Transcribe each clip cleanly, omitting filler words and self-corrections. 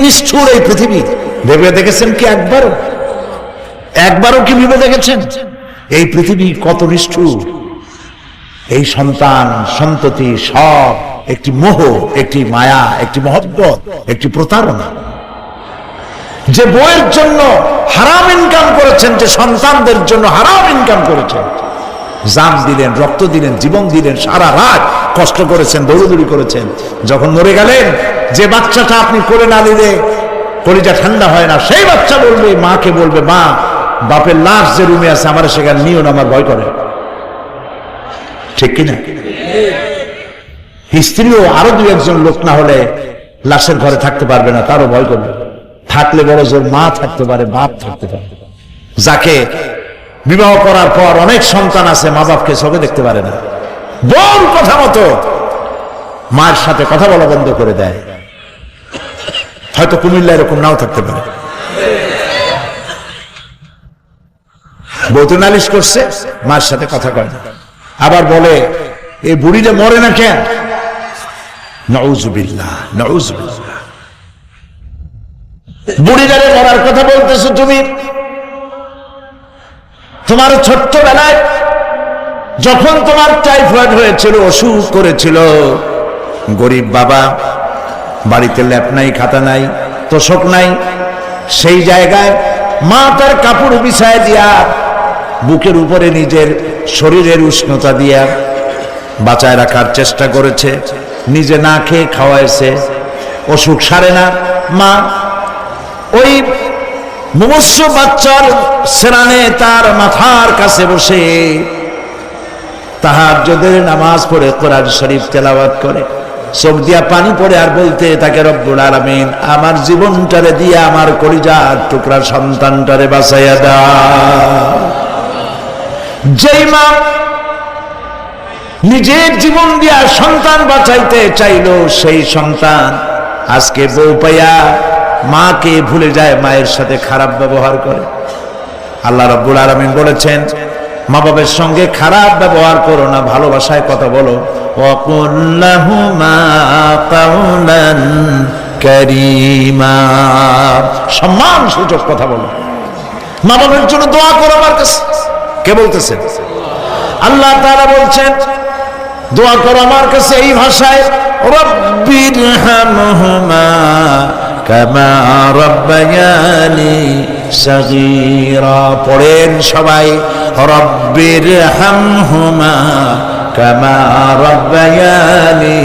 নিষ্ঠুর এই পৃথিবী, ভেবে দেখেছেন কি একবারও কি ভেবে দেখেছেন এই পৃথিবী কত নিষ্ঠুর? এই সন্তান সন্ততি সব একটি মোহ, একটি মায়া, একটি মহব্বত, একটি প্রতারণা। যে বইয়ের জন্য হারাম ইনকাম করেছেন, যে সন্তানদের জন্য হারাম ইনকাম করেছেন, জান দিলেন, রক্ত দিলেন, জীবন দিলেন, সারা রাত কষ্ট করেছেন, দৌড়দৌড়ি করেছেন, যখন মরে গেলেন যে বাচ্চাটা আপনি কোলে না নিলে কলিজা ঠান্ডা হয় না, সেই বাচ্চা বলবে, মাকে বলবে, মা বাপের লাশ যে রুমে আছে আমার সেখানে নিও না, আমার ভয় করে। ঠিক কিনা? স্ত্রীও আরো দুই একজন লোক না হলে লাশের ঘরে থাকতে পারবে না, তারও ভয় করবে। থাকলে বড় জোর মা থাকতে পারে, বাপ থাকতে পারে। যাকে বিবাহ করার পর অনেক সন্তান আছে, মা বাপকে চোখে দেখতে পারে না, বল কথা মতো মায়ের সাথে কথা বলা বন্ধ করে দেয়। হয়তো কুমিল্লা এরকম নাও থাকতে পারে। বউ তো নালিশ করছে, মায়ের সাথে কথা কয় না, আবার বলে এই বুড়িটা মরে না কেন? নাউযুবিল্লাহ, নাউযুবিল্লাহ। বুড়িটারে মরার কথা বলতেছো তুমি? তোমার ছোট্টবেলায় যখন তোমার টাইফয়েড হয়েছিল, অসুখ করেছিল, গরিব বাবা, বাড়িতে ল্যাপ নাই, খাতা নাই, তোষক নাই, সেই জায়গায় মা তার কাপড় বিছায় দিয়া বুকের উপরে নিজের শরীরের উষ্ণতা দিয়া বাঁচায় রাখার চেষ্টা করেছে, নিজে না খেয়ে খাওয়াইছে, অসুখ সারে না। মা ওই মুমূর্ষু বাচ্চার সেরানে তার মাথার কাছে বসে তাহাজ্জুদের নামাজ পড়ে কোরআন শরীফ তেলাওয়াত করে, চোখ দিয়া পানি পড়ে আর বলতে তাকে, রব্বুল আলামিন আমার জীবনটারে দিয়া আমার কলিজার টুকরা সন্তানটারে বাঁচাইয়া দাও। যেই মা নিজের জীবন দিয়া সন্তান বাঁচাইতে চাইল, সেই সন্তান আজকে বউ পাইয়া মাকে ভুলে যায়, মায়ের সাথে খারাপ ব্যবহার করে। আল্লাহ রাব্বুল আলামিন বলেছেন, মা বাবার সঙ্গে খারাপ ব্যবহার করো না, ভালোবাসায় কথা বলো। ওয়াকুল লাহুমা কাওলান কারীমা, সম্মান সূচক কথা বলো। মা বাবার জন্য দোয়া করো আমার কাছে। কে বলতেছেন? আল্লাহ তাআলা বলছেন দোয়া করো আমার কাছে এই ভাষায়, রব্বিরহামহুমা কামা রাব্বায়ানি সাগীরা। পড়েন সবাই, রব্বিরহামহুমা কামা রাব্বায়ানি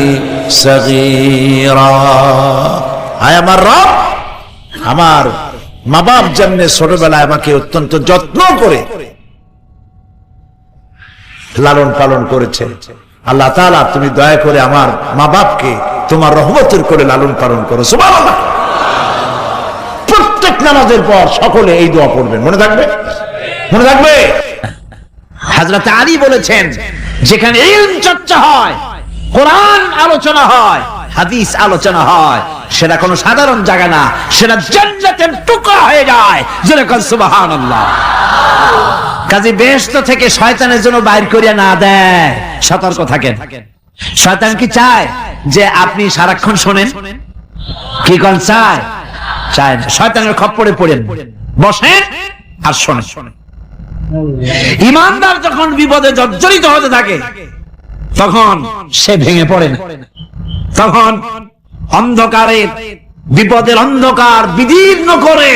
সাগীরা। আয় আমার রব, আমার মা বাপ যেমনে ছোটবেলায় আমাকে অত্যন্ত যত্ন করে লালন পালন করেছে, আল্লাহ তাআলা তুমি দয়া করে আমার মা বাপকে তোমার রহমতের করে লালন পালন করো। সুবহানাল্লাহ। প্রত্যেক নামাজের পর সকলে এই দোয়া পড়বেন, মনে থাকবে? মনে থাকবে? হযরত আলী বলেছেন, যেখানে ইলম চর্চা হয়, কোরআন আলোচনা হয়, হাদিস আলোচনা হয়, সেটা কোনো সাধারণ জায়গা না, সেটা জান্নাতের টুকরা হয়ে যায়। যেরকম সুবহানাল্লাহ। কাজী বেহেশত থেকে শয়তানের জন্য বাইর করিয়া না দেয়, সতর্ক থাকেন। শয়তান কি চায় যে আপনি সারাক্ষণ শোনেন? কি কোন চায়? চায় না। শয়তানের খপ্পরে পড়েন, বসেন আর শোনেন। ঈমানদার যখন বিপদে জর্জরিত হতে থাকে তখন সে ভেঙে পড়ে না, তখন অন্ধকারে বিপদের অন্ধকার বিদীর্ণ করে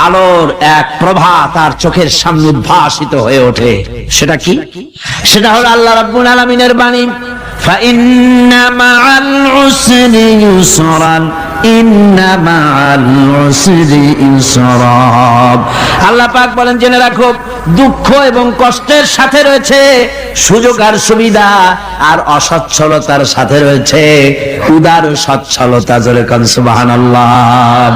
আলোর এক প্রভা তার চোখের সামনে উদ্ভাসিত হয়ে ওঠে। সেটা কি? সেটা হলো আল্লাহ রাব্বুল আলামিনের বাণী, ফাইন্না মাআল উসরি ইউসরান, ইন্না মাআল উসরি ইউসরা। আল্লাহ পাক বলেন, জেনে রাখো, দুঃখ এবং কষ্টের সাথে রয়েছে সুযোগ আর সুবিধা, আর অসচ্ছলতার সাথে রয়েছে উদার সচ্ছলতা। জোরে কোন সুবহানাল্লাহ।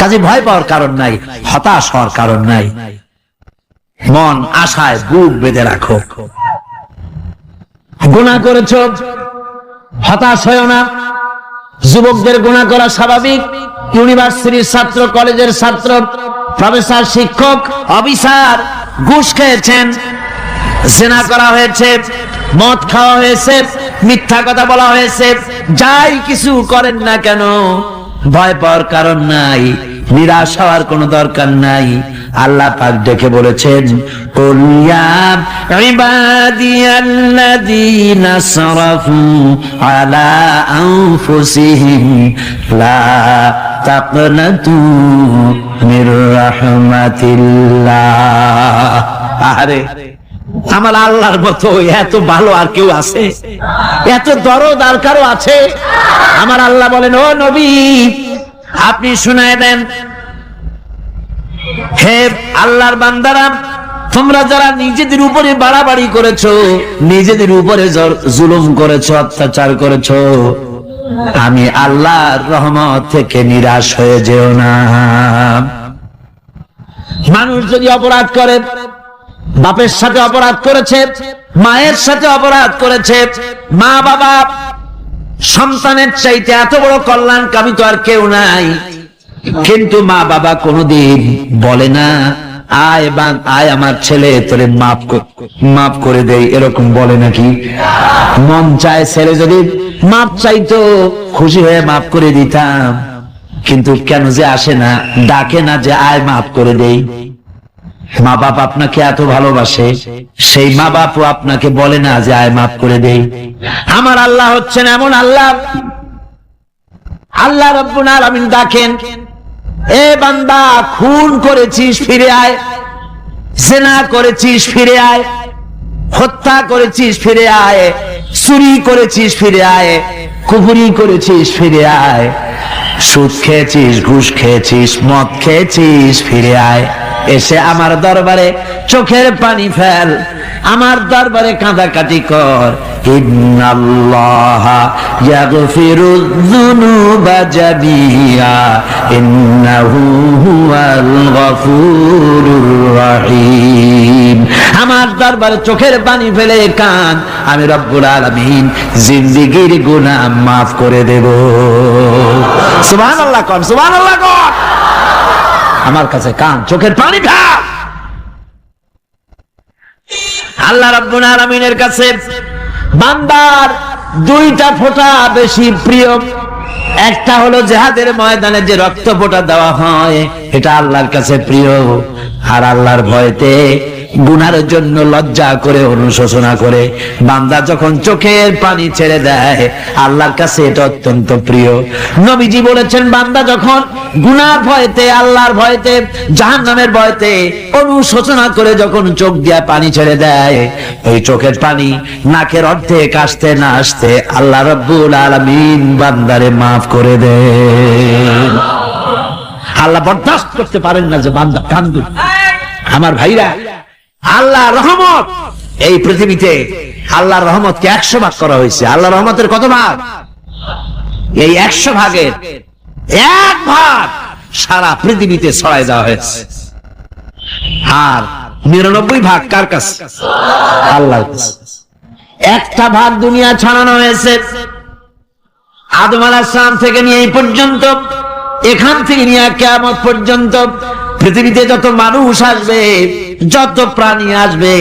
কাজে ভয় পাওয়ার কারণ নাই, হতাশ হওয়ার কারণ নাই, মন আশায় বুক বেঁধে রাখো। গুনাহ করেছো, হতাশ হয়ো না। যুবকদের গুনাহ করা স্বাভাবিক। ইউনিভার্সিটির ছাত্র, কলেজের ছাত্র, প্রফেসর, শিক্ষক, অফিসার ঘুষ খেয়েছেন, জিনা করা হয়েছে, মদ খাওয়া হয়েছে, মিথ্যা কথা বলা হয়েছে, যাই কিছু করেন না কেন ভয় পাওয়ার কারণ নাই, নিরাশ হওয়ার কোনো দরকার নাই। আল্লাহ পাক ডেকে বলেছেন, কুল ইয়া ইবাদিয়াল্লাযীনা আসরাফু আলা আনফুসিহিম লা তাকনাতু মির রাহমাতিল্লাহ। আরে আমার আল্লাহর মতো এত ভালো আর কেউ আছে? এত দরদ আর কারো আছে? আমার আল্লাহ বলেন, ও নবী আপনি শুনায় দেন, হে আল্লাহর বান্দারা, তোমরা যারা নিজেদের উপরে বাড়াবাড়ি করেছো, নিজেদের উপরে জুলুম করেছো, অত্যাচার করেছো, আমি আল্লাহর রহমত থেকে নিরাশ হয়ে যেও না। মানুষ যদি অপরাধ করে, বাপের সাথে অপরাধ করেছে, মায়ের সাথে অপরাধ করেছে, মা বাবা সন্তানের চাইতে এত বড় কল্যাণকামী তো আর কেউ নাই, কিন্তু মা বাবা কোনদিন বলে না আয় আমার ছেলে তোরে মাফ করে দেই, এরকম বলে নাকি? মন চায় ছেলে যদি মাফ চাইতো, খুশি হয়ে মাফ করে দিতাম, কিন্তু কেন যে আসে না, ডাকে না যে আয় মাফ করে দেই। মা বাপ আপনাকে এত ভালোবাসে, সেই মা বাপও আপনাকে বলে না যে আয় মাফ করে দেই। আমার আল্লাহ হচ্ছেন এমন আল্লাহ, আল্লাহ রাব্বুল আলামিন ডাকেন, এ বান্দা খুন করেছিস ফিরে আয়, জিনা করেছিস ফিরে আয়, হত্যা করেছিস ফিরে আয়, চুরি করেছিস ফিরে আয়, কুফরি করেছিস ফিরে আয়, সুদ খেয়েছিস, ঘুষ খেয়েছিস, মদ খেয়েছিস ফিরে আয়, এসে আমার দরবারে চোখের পানি ফেল, আমার দরবারে কাঁদাকাটি কর। ইন্নাল্লাহা ইয়াগফিরুয যুনুবা জামিআ ইন্নাহু হুয়াল গফুরুর রহিম। আমার দরবারে চোখের পানি ফেলে কান, আমি রব্বুল আলামিন জিন্দেগীর গুনাহ মাফ করে দেব। সুবহানাল্লাহ কর, সুবহানাল্লাহ কর। আমার কাছে কান, চোখের পানি ফেল। আল্লাহ রাব্বুল আলামিনের কাছে বান্দার দুইটা ফোঁটা বেশি প্রিয়। একটা হলো জিহাদের ময়দানে যে রক্ত ফোঁটা দেওয়া হয়, এটা আল্লাহর কাছে প্রিয়। আর আল্লাহর ভয়তে গুনার জন্য লজ্জা করে, অনুশোচনা করে বান্দা যখন চোখের পানি ছেড়ে দেয়, আল্লাহর কাছে এটা অত্যন্ত প্রিয়। নবীজি বলেছেন, বান্দা যখন গুনার ভয়তে, আল্লাহর ভয়তে, জাহান্নামের ভয়তে অনুশোচনা করে যখন চোখ দিয়া পানি ছেড়ে দেয়, ওই চোখের পানি নাকের অর্ধেক আসতে না আসতে আল্লাহ রাব্বুল আলামিন বান্দারে মাফ করে দেন। আল্লাহ বরদাস্ত করতে পারেন না যে বান্দা কান্দুক। আমার ভাইরা, আল্লাহ রহমত এই পৃথিবীতে, আল্লাহর রহমতকে 100 ভাগ করা হয়েছে। আল্লাহ রহমতের কত ভাগ? এই 100 ভাগের 1 ভাগ সারা পৃথিবীতে ছড়ায় দেওয়া হয়েছে। আর 99 ভাগ কার কাছে? আল্লাহর কাছে। একটা ভাগ দুনিয়া ছড়ানো হয়েছে আদম আলাইহিস সালাম থেকে নিয়ে এই পর্যন্ত, এখান থেকে নিয়ে কিয়ামত পর্যন্ত পৃথিবীতে যত মানুষ আসবে, যত প্রাণী আসবে,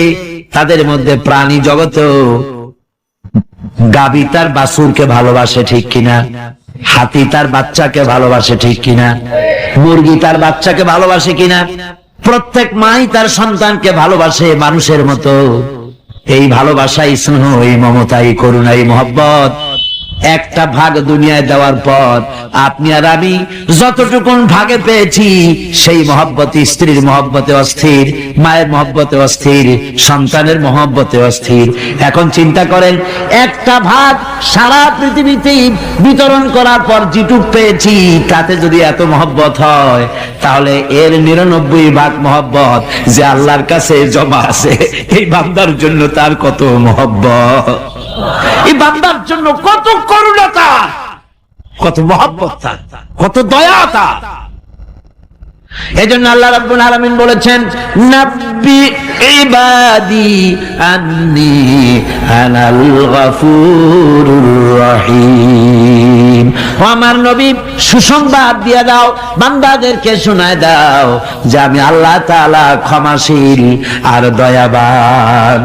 তাদের মধ্যে প্রাণী জগতে গাভী তার বাছুরকে ভালোবাসে ঠিক কিনা, হাতি তার বাচ্চাকে ভালোবাসে ঠিক কিনা, মুরগি তার বাচ্চাকে ভালোবাসে কিনা, প্রত্যেক মাই তার সন্তানকে ভালোবাসে মানুষের মতো। এই ভালোবাসা, এই স্নেহ, এই মমতা, এই করুণা, এই মহব্বত একটা ভাগ দুনিয়ায় দেওয়ার পর আপনি আর আমি যতটুকুন ভাগে পেয়েছি, সেই মহব্বতে, স্ত্রীর মহব্বতে অস্থির, মায়ের মহব্বতে অস্থির, সন্তানের মহব্বতে অস্থির। এখন চিন্তা করেন, একটা ভাগ সারা পৃথিবীতে বিতরণ করার পর যেটুক পেয়েছি, তাতে যদি এত মহব্বত হয়, তাহলে এর 99 ভাগ মহব্বত যে আল্লাহর কাছে জমা আছে, এই বান্দার জন্য তার কত মহব্বত, এই বান্দার জন্য কত করুণা তার, কত মহব্বত তার, কত দয়া তার। এজন্য আল্লাহ রাব্বুল আলামিন বলেছেন, নাব্বি ইবাদি আন্নী আনাল গফুরুর রহিম। ও আমার নবী, সুসংবাদ দিয়ে দাও, বান্দাদেরকে শোনায় দাও যে আমি আল্লাহ তাআলা ক্ষমাশীল আর দয়াবান।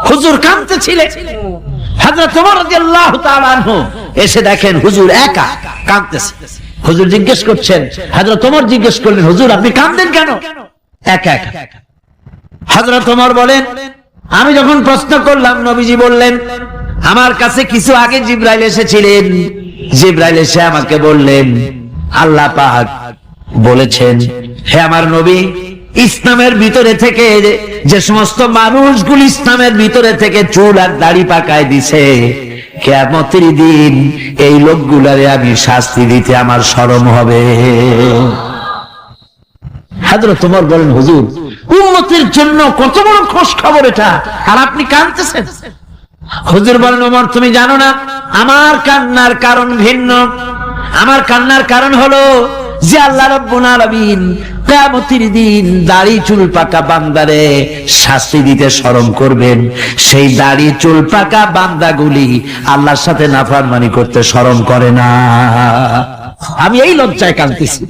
হুজুর কাঁদতেছিলেন, হযরত ওমর রাদিয়াল্লাহু তাআলা আনহু এসে দেখেন হুজুর একা কাঁদতেছে। হুজুর জিজ্ঞেস করছেন, হযরত ওমর জিজ্ঞেস করলেন, হুজুর আপনি কাঁদেন কেন? একা একা। হযরত ওমর বলেন, আমি যখন প্রশ্ন করলাম নবীজি বললেন, আমার কাছে কিছু আগে জিবরাইল এসেছিলেন, জিবরাইল এসে আমাকে বললেন, আল্লাহ পাক বলেছেন, হে আমার নবী, ইসলামের ভিতরে থেকে যে সমস্ত মানুষগুলো ইসলামের ভিতরে থেকে চুল আর দাড়ি পাকায় দিছে, কিয়ামতের দিন এই লোকগুলারে আমি শাস্তি দিতে আমার শরম হবে। হযরত ওমর বলেন, হুজুর উম্মতের জন্য কত বড় খুশ খবর এটা, আর আপনি কাঁদতেছেন। হুজুর বলেন, ওমর তুমি জানো না আমার কান্নার কারণ ভিন্ন। আমার কান্নার কারণ হলো যে আল্লাহ রাব্বুল আলামিন কিয়ামতের দিন দাড়ি চুল পাকা বান্দারে শাস্তি দিতে শরম করবেন, সেই দাড়ি চুল পাকা বান্দাগুলি আল্লাহর সাথে নাফরমানি করতে শরম করে না। আমি এই লজ্জায় কাঁদতেছি।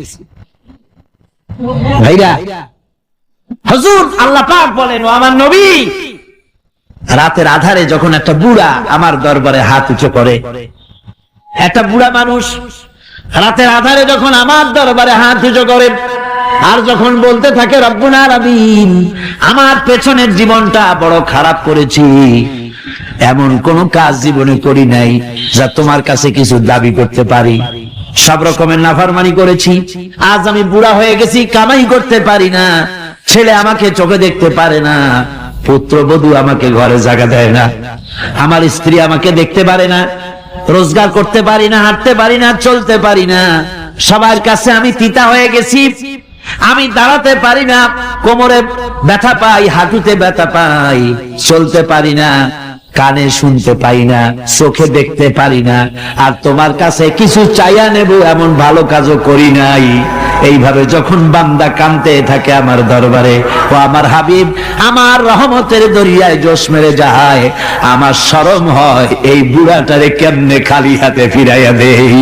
ভাইরা, হুজুর আল্লাহ পাক বলেন, ও আমার নবী, রাতের আধারে যখন একটা বুড়া আমার দরবারে হাত উঁচু করে, একটা বুড়া মানুষ রাতের আধারে যখন আমার দরবারে হাত উঁচু করে আর যখন বলতে থাকে, রব্বুল আলামিন আমার পেছনের জীবনটা বড় খারাপ করেছি, এমন কোন কাজ জীবনে করি নাই যা তোমার কাছে কিছু দাবি করতে পারি, সব রকমের নাফরমানি করেছি, আজ আমি বুড়া হয়ে গেছি, কামাই করতে পারি না, ছেলে আমাকে চোখে দেখতে পারে না, পুত্রবধূ আমাকে ঘরে জায়গা দেয় না, আমার স্ত্রী আমাকে দেখতে পারে না, রোজগার করতে পারি না, হাঁটতে পারি না, চলতে পারি না, সবার কাছে আমি তিতা হয়ে গেছি, আমি দাঁড়াতে পারি না, কোমরে ব্যথা পাই, হাঁটুতে ব্যথা পাই, চলতে পারি না, কানে শুনতে পাই না, চোখে দেখতে পারি না, আর তোমার কাছে কিছু চাইয়া নেব এমন ভালো কাজও করি নাই। এইভাবে যখন বান্দা কাঁদতে থাকে আমার দরবারে, ও আমার হাবিব আমার রহমতের দরিয়ায় জোশ মেরে যায়, আমার শরম হয় এই বুড়াটারে কেমনে খালি হাতে ফিরাইয়া দেই।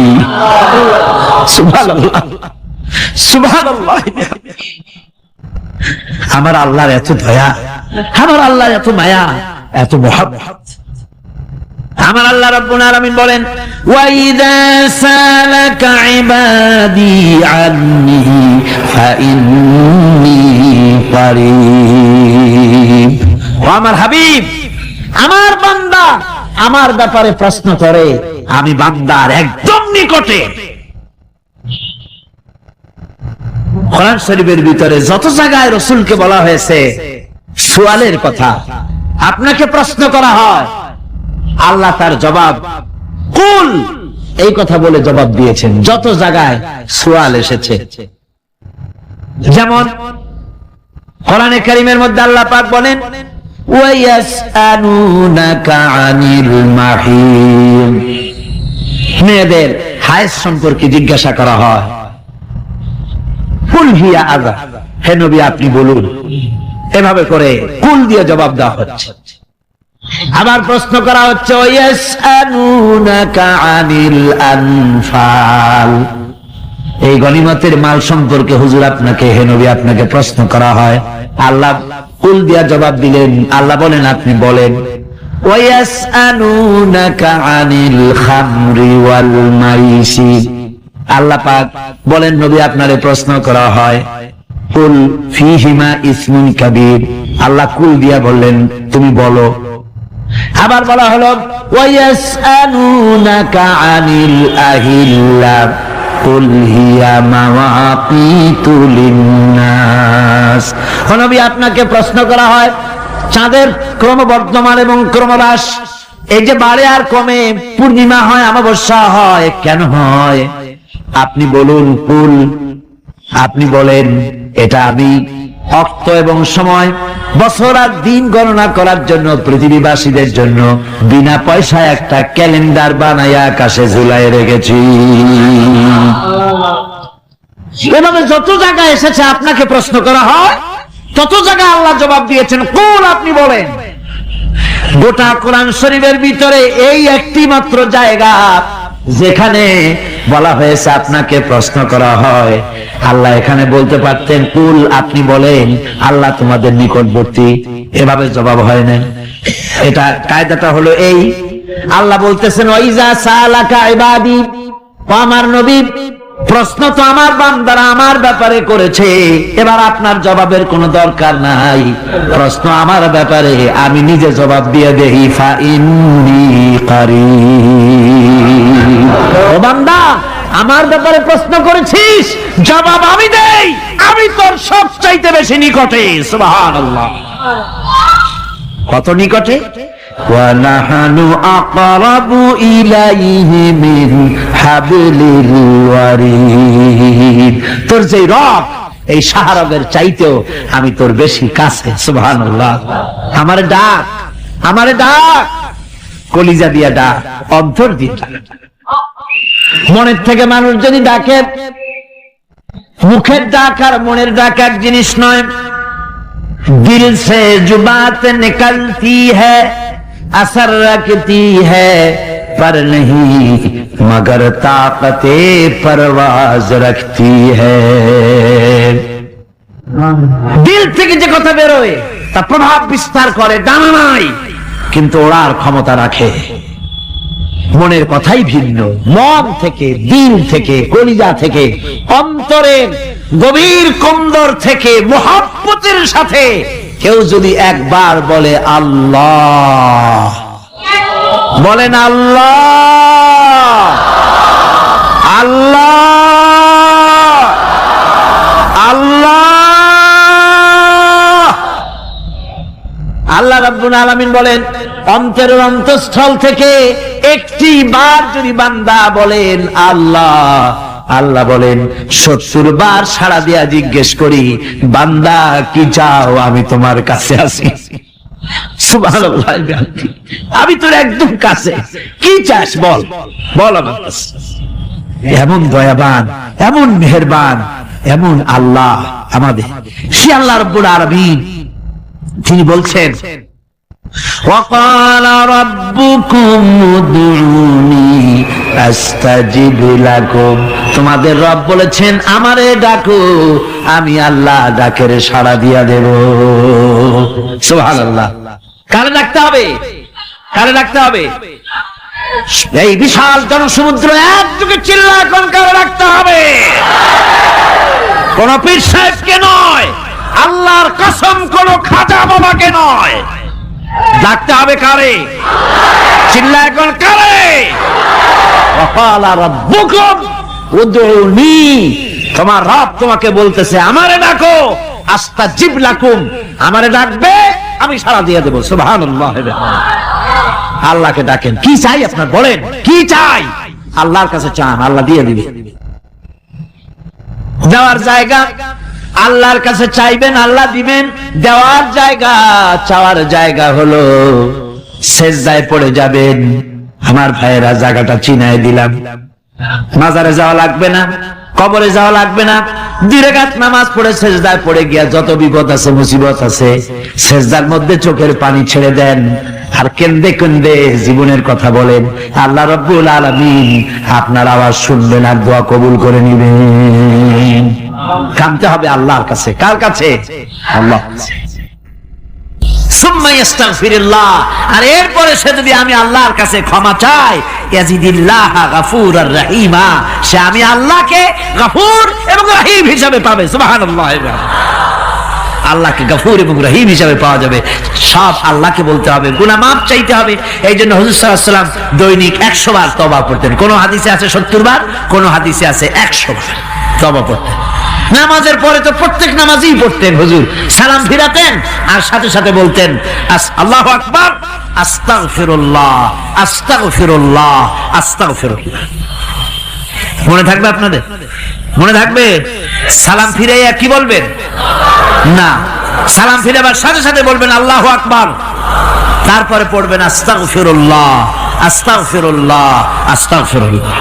সুবহানাল্লাহ, সুবহানাল্লাহ। আমার আল্লাহর এত দয়া, আমার আল্লাহর এত মায়া, এত মহব্বত। আমার আল্লাহ রাব্বুল আলামিন বলেন, ওয়া ইযা সালাকা ইবাদি আন্নী ফাইন্নী কারীব। ও আমার হাবিব, আমার বান্দা আমার ব্যাপারে প্রশ্ন করে, আমি বান্দার একদম নিকটে। কোরআন শরীফের ভিতরে যত জায়গায় রাসূলকে বলা হয়েছে সুয়ালের কথা, আপনাকে প্রশ্ন করা হয়, আল্লাহ তার জবাব কুল এই কথা বলে জবাব দিয়েছেন। যত জায়গায় সুয়াল এসেছে, যেমন কোরআনে কারীমের মধ্যে আল্লাহ পাক বলেন, ওয়া ইয়াসআলুনাকা আনিল মাহিদ, মেয়েদের হায়েজ সম্পর্কে জিজ্ঞাসা করা হয়, কুল হিয়া আযা, হে নবী আপনি বলুন। এভাবে করে কুল দিয়ে জবাব দেওয়া হচ্ছে। আবার প্রশ্ন করা হচ্ছে, ইয়াসআলুনাকা আনিল আনফাল, এই গনিমতের মাল সম্পর্কে হুজুর আপনাকে, হে নবী আপনাকে প্রশ্ন করা হয়। আল্লাহ কুল দিয়া জবাব দিলেন, আল্লাহ বলেন আপনি বলেন। ওয়ায়াসআলুনাকা আনিল খামরি ওয়াল মাইসির, আল্লাহ পাক বলেন নবী আপনারে প্রশ্ন করা হয়, কুল ফীহিমা ইসমুন কাবীর, আল্লাহ কুল দিয়া বললেন তুমি বলো। আবার বলা হলো, ওয়ায়াসআলুনাকা আনিল আহিল্লা কুল হিয়া মাওয়াকিতু লিন্নাস, ও নবী আপনাকে প্রশ্ন করা হয় চাঁদের ক্রমবর্ধমান এবং ক্রমহ্রাস, এই যে বাড়ে আর কমে, পূর্ণিমা হয় অমাবস্যা হয়, কেন হয় আপনি বলুন। কুল, আপনি বলেন এটা আমি অর্থ এবং সময়, বছর আর দিন গণনা করার জন্য পৃথিবীবাসীদের জন্য বিনা পয়সায় একটা ক্যালেন্ডার বানাইয়া আকাশে ঝুলাই রেখেছি। এভাবে যত জায়গায় এসেছে আপনাকে প্রশ্ন করা হয়, তত জায়গায় আল্লাহ জবাব দিয়েছেন কুল আপনি বলেন। গোটা কোরআন শরীফের ভিতরে এই একটি মাত্র জায়গা যেখানে বলা হয়েছে আপনাকে প্রশ্ন করা হয়, আল্লাহ এখানে বলতে পারতেন কুল আপনি বলেন, আল্লাহ তোমাদের নিকটবর্তী, এভাবে জবাব হয় না। এটা কায়দাটা হলো এই, আল্লাহ বলতেছেন ওয়াইজা সালাকা ইবাদি, ও আমার নবী প্রশ্ন তো আমার বান্দারা আমার ব্যাপারে করেছে, এবার আপনার জবাবের কোনো দরকার নাই। প্রশ্ন আমার ব্যাপারে, আমি নিজে জবাব দিয়ে দেই, ফা ইন্নী কারীব। ও বান্দা, আমার ব্যাপারে প্রশ্ন করেছিস, জবাব আমি দেই, আমি তোর সবচাইতে বেশি নিকটে। সুবহানাল্লাহ। কত নিকটে? وَنَحْنُ أَقْرَبُ إِلَيْهِ مِنْ حَبْلِ الْوَرِيدِ। তোর যে রব, এই শাহরগের চাইতেও আমি তোর বেশি কাছে। সুবহানাল্লাহ। আমারে ডাক, আমারে ডাক, কলিজা দিয়া ডাক, অন্তর দিয়ে ডাক। মনের থেকে মানুষ যদি ডাকে, মুখের ডাক আর মনের ডাক এক জিনিস নয়। दिल से जो बात निकलती है असर रखती है पर नहीं मगर ताकते परवाज रखती है। দিল থেকে যে কথা বেরোয় তা প্রভাব বিস্তার করে, ডানা নাই কিন্তু ওড়ার ক্ষমতা রাখে। মনের কথাই ভিন্ন। মন থেকে, দিল থেকে, কলিজা থেকে, অন্তরের গভীর কন্দর থেকে মুহাব্বতের সাথে কেউ যদি একবার বলে আল্লাহ, বলেন আল্লাহ, আল্লাহ, আল্লাহ। আল্লাহ রাব্বুল আলামিন বলেন, অন্তরের অন্তঃস্থল থেকে একটি বার যদি বান্দা বলেন আল্লাহ, আল্লাহ বলেন 70 বার সাড়া দিয়া জিজ্ঞেস করি, বান্দা কি চাও, আমি তোমার কাছে আছি। সুবহানাল্লাহ। আমি তোর একদম কাছে, কি চাস বল, বল আমার কাছে। এমন দয়াবান, এমন মেহেরবান, এমন আল্লাহ আমাদের। সে আল্লাহ রাব্বুল আলামিন তিনি বলছেন, وقال ربكم ادعوني استجب لكم। তোমাদের রব বলেছেন আমারে ডাকো, আমি আল্লাহ ডাকের সাড়া দিয়া দেব। সুবহানাল্লাহ। কারে ডাকতে হবে? কারে ডাকতে হবে? এই বিশাল জনসমুদ্র একযোগে চিল্লায় কোন কারে ডাকতে হবে? কোন পীর সাহেবকে নয়, আল্লাহর কসম কোন খাজা বাবাকে নয়। ডাকতে হবে কারে? চিল্লায় কোন কারে? ওয়াকালা রাব্বুকুম উদউনি। তোমার রব তোমাকে বলতেছে আমারে ডাকো, আস্তাজিব লাকুম, আমারে ডাকবে আমি সাড়া দিয়ে দেব। সুবহানাল্লাহ। আল্লাহকে ডাকেন। কি চাই আপনার বলেন, কি চাই? আল্লাহর কাছে চান, আল্লাহ দিয়ে দিবে। যাওয়ার জায়গা আল্লাহর কাছে চাইবেন, আল্লাহ দিবেন। দেওয়ার জায়গা, চাওয়ার জায়গা হলো সেজদায় পড়ে যাবেন। আমার ভাইয়েরা, জায়গাটা চিনায় দিলাম। মাজারে যাওয়া লাগবে না, কবরে যাওয়া লাগবে না। 2 রাকাত নামাজ পড়ে সেজদায় পড়ে গিয়া যত বিপদ আছে, মুসিবত আছে, সেজদার মধ্যে চোখের পানি ছেড়ে দেন আর কেন্দে কেন্দে জীবনের কথা বলেন। আল্লাহ রাব্বুল আলামিন আপনার আওয়াজ শুনবেন আর দোয়া কবুল করে নিবেন। কাঁদতে হবে আল্লাহর কাছে। কার কাছে? আল্লাহ। সুম্মা ইস্তাগফিরুল্লাহ। আর এরপরে সে যদি আমি আল্লাহর কাছে ক্ষমা চাই, ইয়াজিদিল্লাহ গাফুরার রহিমা, সে আমি আল্লাহকে গফুর এবং রহিম হিসাবে পাবে। সুবহানাল্লাহ। আল্লাহকে গফুর এবং রহিম হিসাবে পাওয়া যাবে। সব আল্লাহকে বলতে হবে, গুনাহ মাফ চাইতে হবে। এই জন্য হুজুর সাল্লাল্লাহু আলাইহি ওয়াসাল্লাম দৈনিক 100 বার তওবা করতেন। কোন হাদিসে আছে 70 বার, কোন হাদিসে আছে 100 বার তওবা করতেন। নামাজের পরে তো প্রত্যেক নামাজই পড়তেন হুজুর, সালাম ফিরাতেন আর সাথে সাথে বলতেন আল্লাহু আকবার, আস্তাগফিরুল্লাহ, আস্তাগফিরুল্লাহ, আস্তাগফিরুল্লাহ। মনে থাকবে আপনাদের? মনে থাকবে? সালাম ফিরাইয়া কি বলবেন? না, সালাম ফিরাবার সাথে সাথে বলবেন আল্লাহু আকবার, তারপরে পড়বেন আস্তাগফিরুল্লাহ, আস্তাগফিরুল্লাহ, আস্তাগফিরুল্লাহ।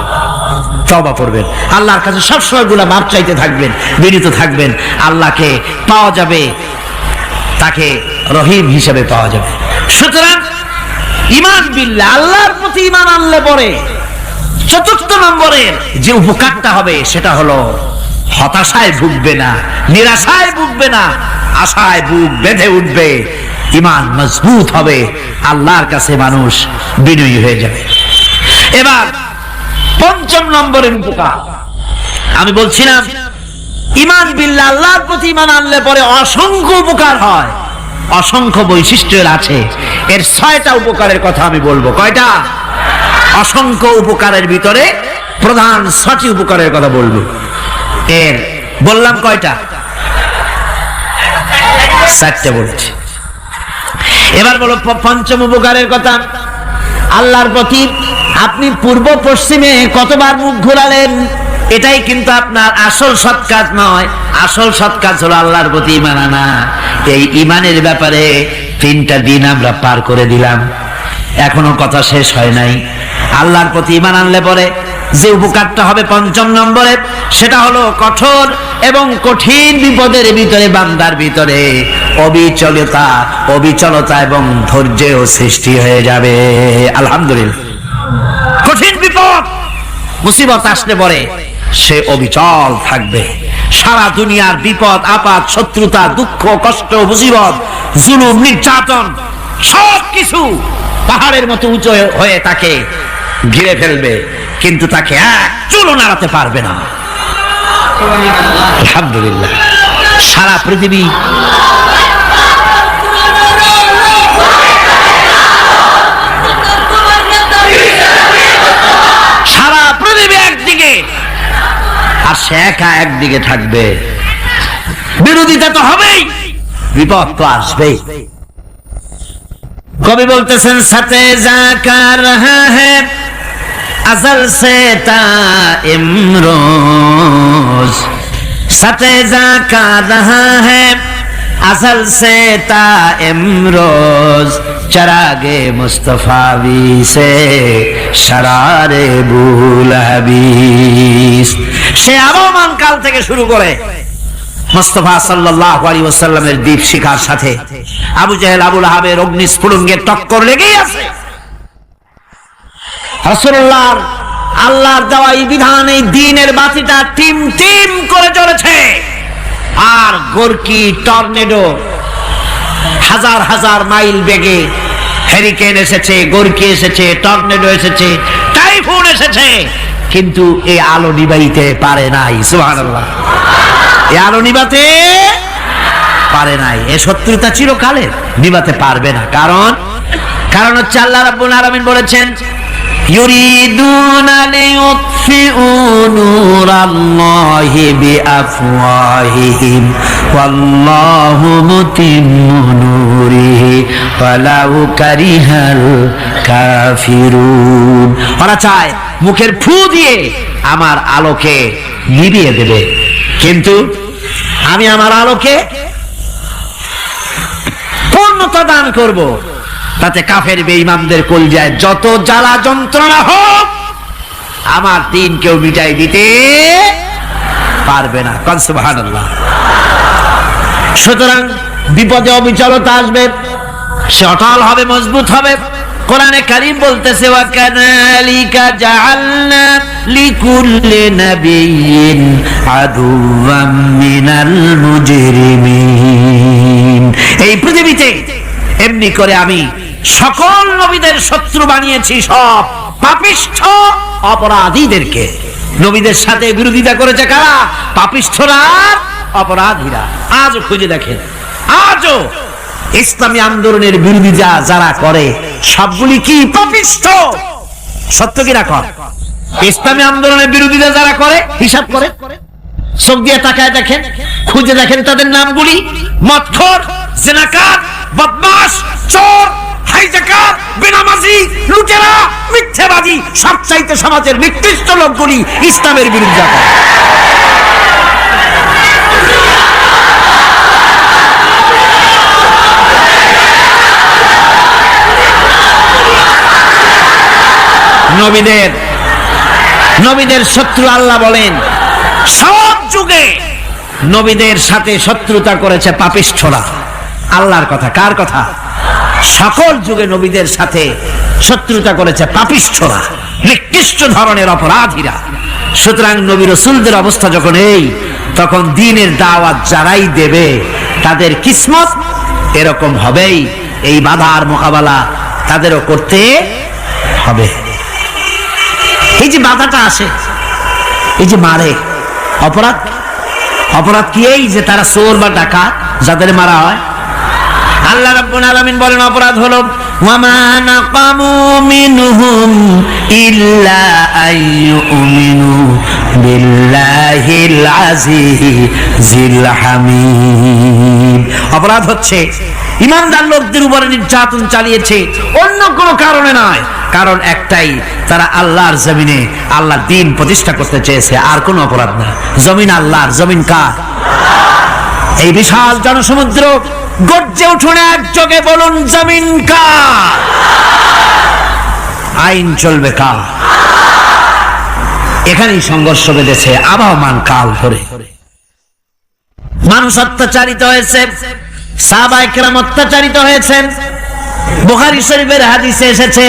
তওবা করবেন, আল্লাহর কাছে সবসময় গুনাহ মাফ চাইতে থাকবেন, বিনীত থাকবেন। আল্লাহকে পাওয়া যাবে, তাকে রহিম হিসেবে পাওয়া যাবে। সুতরাং ঈমান বিল্লাহ, আল্লাহর প্রতি ঈমান আনলে পরে 4th নম্বরের যে উপকারটা হবে সেটা হলো হতাশায় ভুগবে না, নিরাশায় ভুগবে না, আশায় বুক বেঁধে উঠবে। ঈমান মজবুত হবে, আল্লাহর কাছে মানুষ বিনয়ী হয়ে যাবে। এবার 5ম নম্বরের উপকার, আমি বলছিলাম ঈমান বিল্লাহ, আল্লাহর প্রতি ঈমান আনলে পরে অসংখ্য উপকার হয়, অসংখ্য বৈশিষ্ট্য আছে। এর 6টা উপকারের কথা আমি বলবো। কয়টা? অসংখ্য উপকারের ভিতরে প্রধান 6টি উপকারের কথা বলবো। এর বললাম কয়টা? 4টে বলেছি। এবার বলো পঞ্চম উপকারের কথা। আল্লাহর প্রতি আপনি পূর্ব পশ্চিমে কতবার মুখ ঘোরালেন, এটাই কিন্তু আপনার আসল সৎ কাজ নয়। আসল সৎ কাজ হলো আল্লাহর প্রতি ঈমান আনা। এই ঈমানের ব্যাপারে 3টা দিন আমরা পার করে দিলাম, এখনো কথা শেষ হয় নাই। আল্লাহর প্রতি ঈমান আনলে পরে যে উপকারটা হবে 5ম নম্বরে, সেটা হলো কঠোর এবং কঠিন বিপদের ভিতরে বান্দার ভিতরে অবিচলতা এবং ধৈর্যের সৃষ্টি হয়ে যাবে। আলহামদুলিল্লাহ। কঠিন বিপদ মুসিবত আসলে পরে সে অবিচল থাকবে। সারা দুনিয়ার বিপদ আপদ, শত্রুতা, দুঃখ, কষ্ট, মুসিবত, জুলুম, নির্যাতন সবকিছু পাহাড়ের মতো উঁচু হয়ে তাকে ঘিরে ফেলবে, কিন্তু তাকে এক চুলও নাড়াতে পারবে না। আলহামদুলিল্লাহ। সারা পৃথিবী একদিকে আর সে একা একদিকে থাকবে। বিরোধিতা তো হবেই, বিপদ তো আসবেই। কবি বলতেছেন সাথে জাকার হ্যাঁ अज़ल से ता इमरोज सतेजा का रहा है अज़ल से ता इमरोज चरागे मुस्तफावी से शरारे बुलहबीस। সে আগমন কাল থেকে শুরু করে মুস্তাফা সাল্লাল্লাহু আলাইহি ওয়াসাল্লামের দীপ শিখার সাথে আবু জাহেল, আবু লাহাবের অগ্নিস্ফুলিঙ্গের টক্কর লেগেই আছে। রাসূলুল্লাহর আল্লাহর দেওয়া এই বিধান, এই দ্বীনের বাতিটা টিম টিম করে জ্বলেছে। আর গোরকি, টর্নেডো, হাজার হাজার মাইল বেগে হেরিকেন এসেছে, গোরকি এসেছে, টর্নেডো এসেছে, টাইফুন এসেছে, কিন্তু এই আলো নিবাইতে পারে নাই। সুবহানাল্লাহ। এই আলো নিবাতে পারে নাই। এ শত্রুতা চিরকালের, নিবাতে পারবে না। কারণ হচ্ছে আল্লাহ রাব্বুল আলামিন বলেছেন ইউরিদুনা লিইউতফিউ নূরাল্লাহি বিআফওয়াহিহিম ওয়াল্লাহু মুতিম্মু নূরিহি ওয়ালাউ কারিহাল কাফিরুন। ওরা চায় মুখের ফু দিয়ে আমার আলোকে নিভিয়ে দেবে, কিন্তু আমি আমার আলোকে পূর্ণতা দান করব। তাতে কাফের বেঈমানদের কলজায় যত জ্বালা যন্ত্রণা হোক, আমার দিন কেউ মিটাই দিতে পারবে না। সুবহানাল্লাহ। সুতরাং বিপদে অবিচলতা আসবে, সে অটল হবে, মজবুত হবে। কোরআনে কারীম বলতেছে ওয়া কাযালিকা জাআলনা লিকুল্লি নাবিয়্যিন আদুওয়াম মিনাল মুজরিমিন। এই পৃথিবীতে এমনি করে আমি সকল নবীদের শত্রু বানিয়েছি, সব পাপিষ্ঠ অপরাধীদেরকে। নবীদের সাথে বিরোধিতা করেছে কারা? পাপিষ্ঠরা, অপরাধীরা। আজও খুঁজে দেখেন, আজও ইসলামী আন্দোলনের বিরোধিতা যারা করে সবগুলি কি পাপিষ্ঠ? সত্য কিনা কর? ইসলামী আন্দোলনের বিরোধিতা যারা করে হিসাব করে চোখ দিয়ে তাকায় দেখেন, খুঁজে দেখেন তাদের নামগুলি। মদখোর, জিনাকার, বদমাশ, চোর, হাইজাকার, বেনামাজি, লুটেরা, মিথ্যাবাদী, সবচাইতে সমাজের নিকৃষ্ট লোকগুলি ইসলামের বিরুদ্ধে করে। নবীদের শত্রু আল্লাহ বলেন সব যুগে নবীদের সাথে শত্রুতা করেছে পাপিষ্ঠরা। আল্লাহর কথা, কার কথা? সকল যুগে নবীদের সাথে শত্রুতা করেছে পাপিষ্ঠরা, নিকৃষ্ট ধরনের অপরাধীরা। সুতরাং নবী রাসূলদের অবস্থা যখন এই, তখন দ্বীনের দাওয়াত যারাই দেবে তাদের কিসমত এরকম হবেই। এই বাধার মোকাবেলা তাদেরও করতে হবে। এই যে বাধাটা আসে, এই যে মারে, অপরাধ অপরাধ কি? এই যে তারা চোর বা ডাকাত যাদের মারা হয়। আল্লাহ রাব্বুল আলামিন বলেন অপরাধ হলো ওয়ামা নাকামু মিনহুম ইল্লা আইয়ুমিনু বিল্লাহিল আজিজিল হামিদ। অপরাধ হচ্ছে ঈমানদার লোকদের উপরে নির্যাতন চালিয়েছে, অন্য কোনো কারণে নয়। কারণ একটাই, তারা আল্লাহর জমিনে আল্লাহর দ্বীন প্রতিষ্ঠা করতে চেয়েছে, আর কোনো অপরাধ না। জমিন আল্লাহর, জমিন কার? এই বিশাল জনসমুদ্র গর্জে উঠুন একযোগে বলুন জমিন কার? আইন চলবে কার? এখানেই সংঘর্ষ বেঁধেছে আবহমান কাল ধরে। মানুষ অত্যাচারিত হয়েছে, সাহাবায়ে কেরাম অত্যাচারিত হয়েছেন। বুখারী শরীফের হাদিসে এসেছে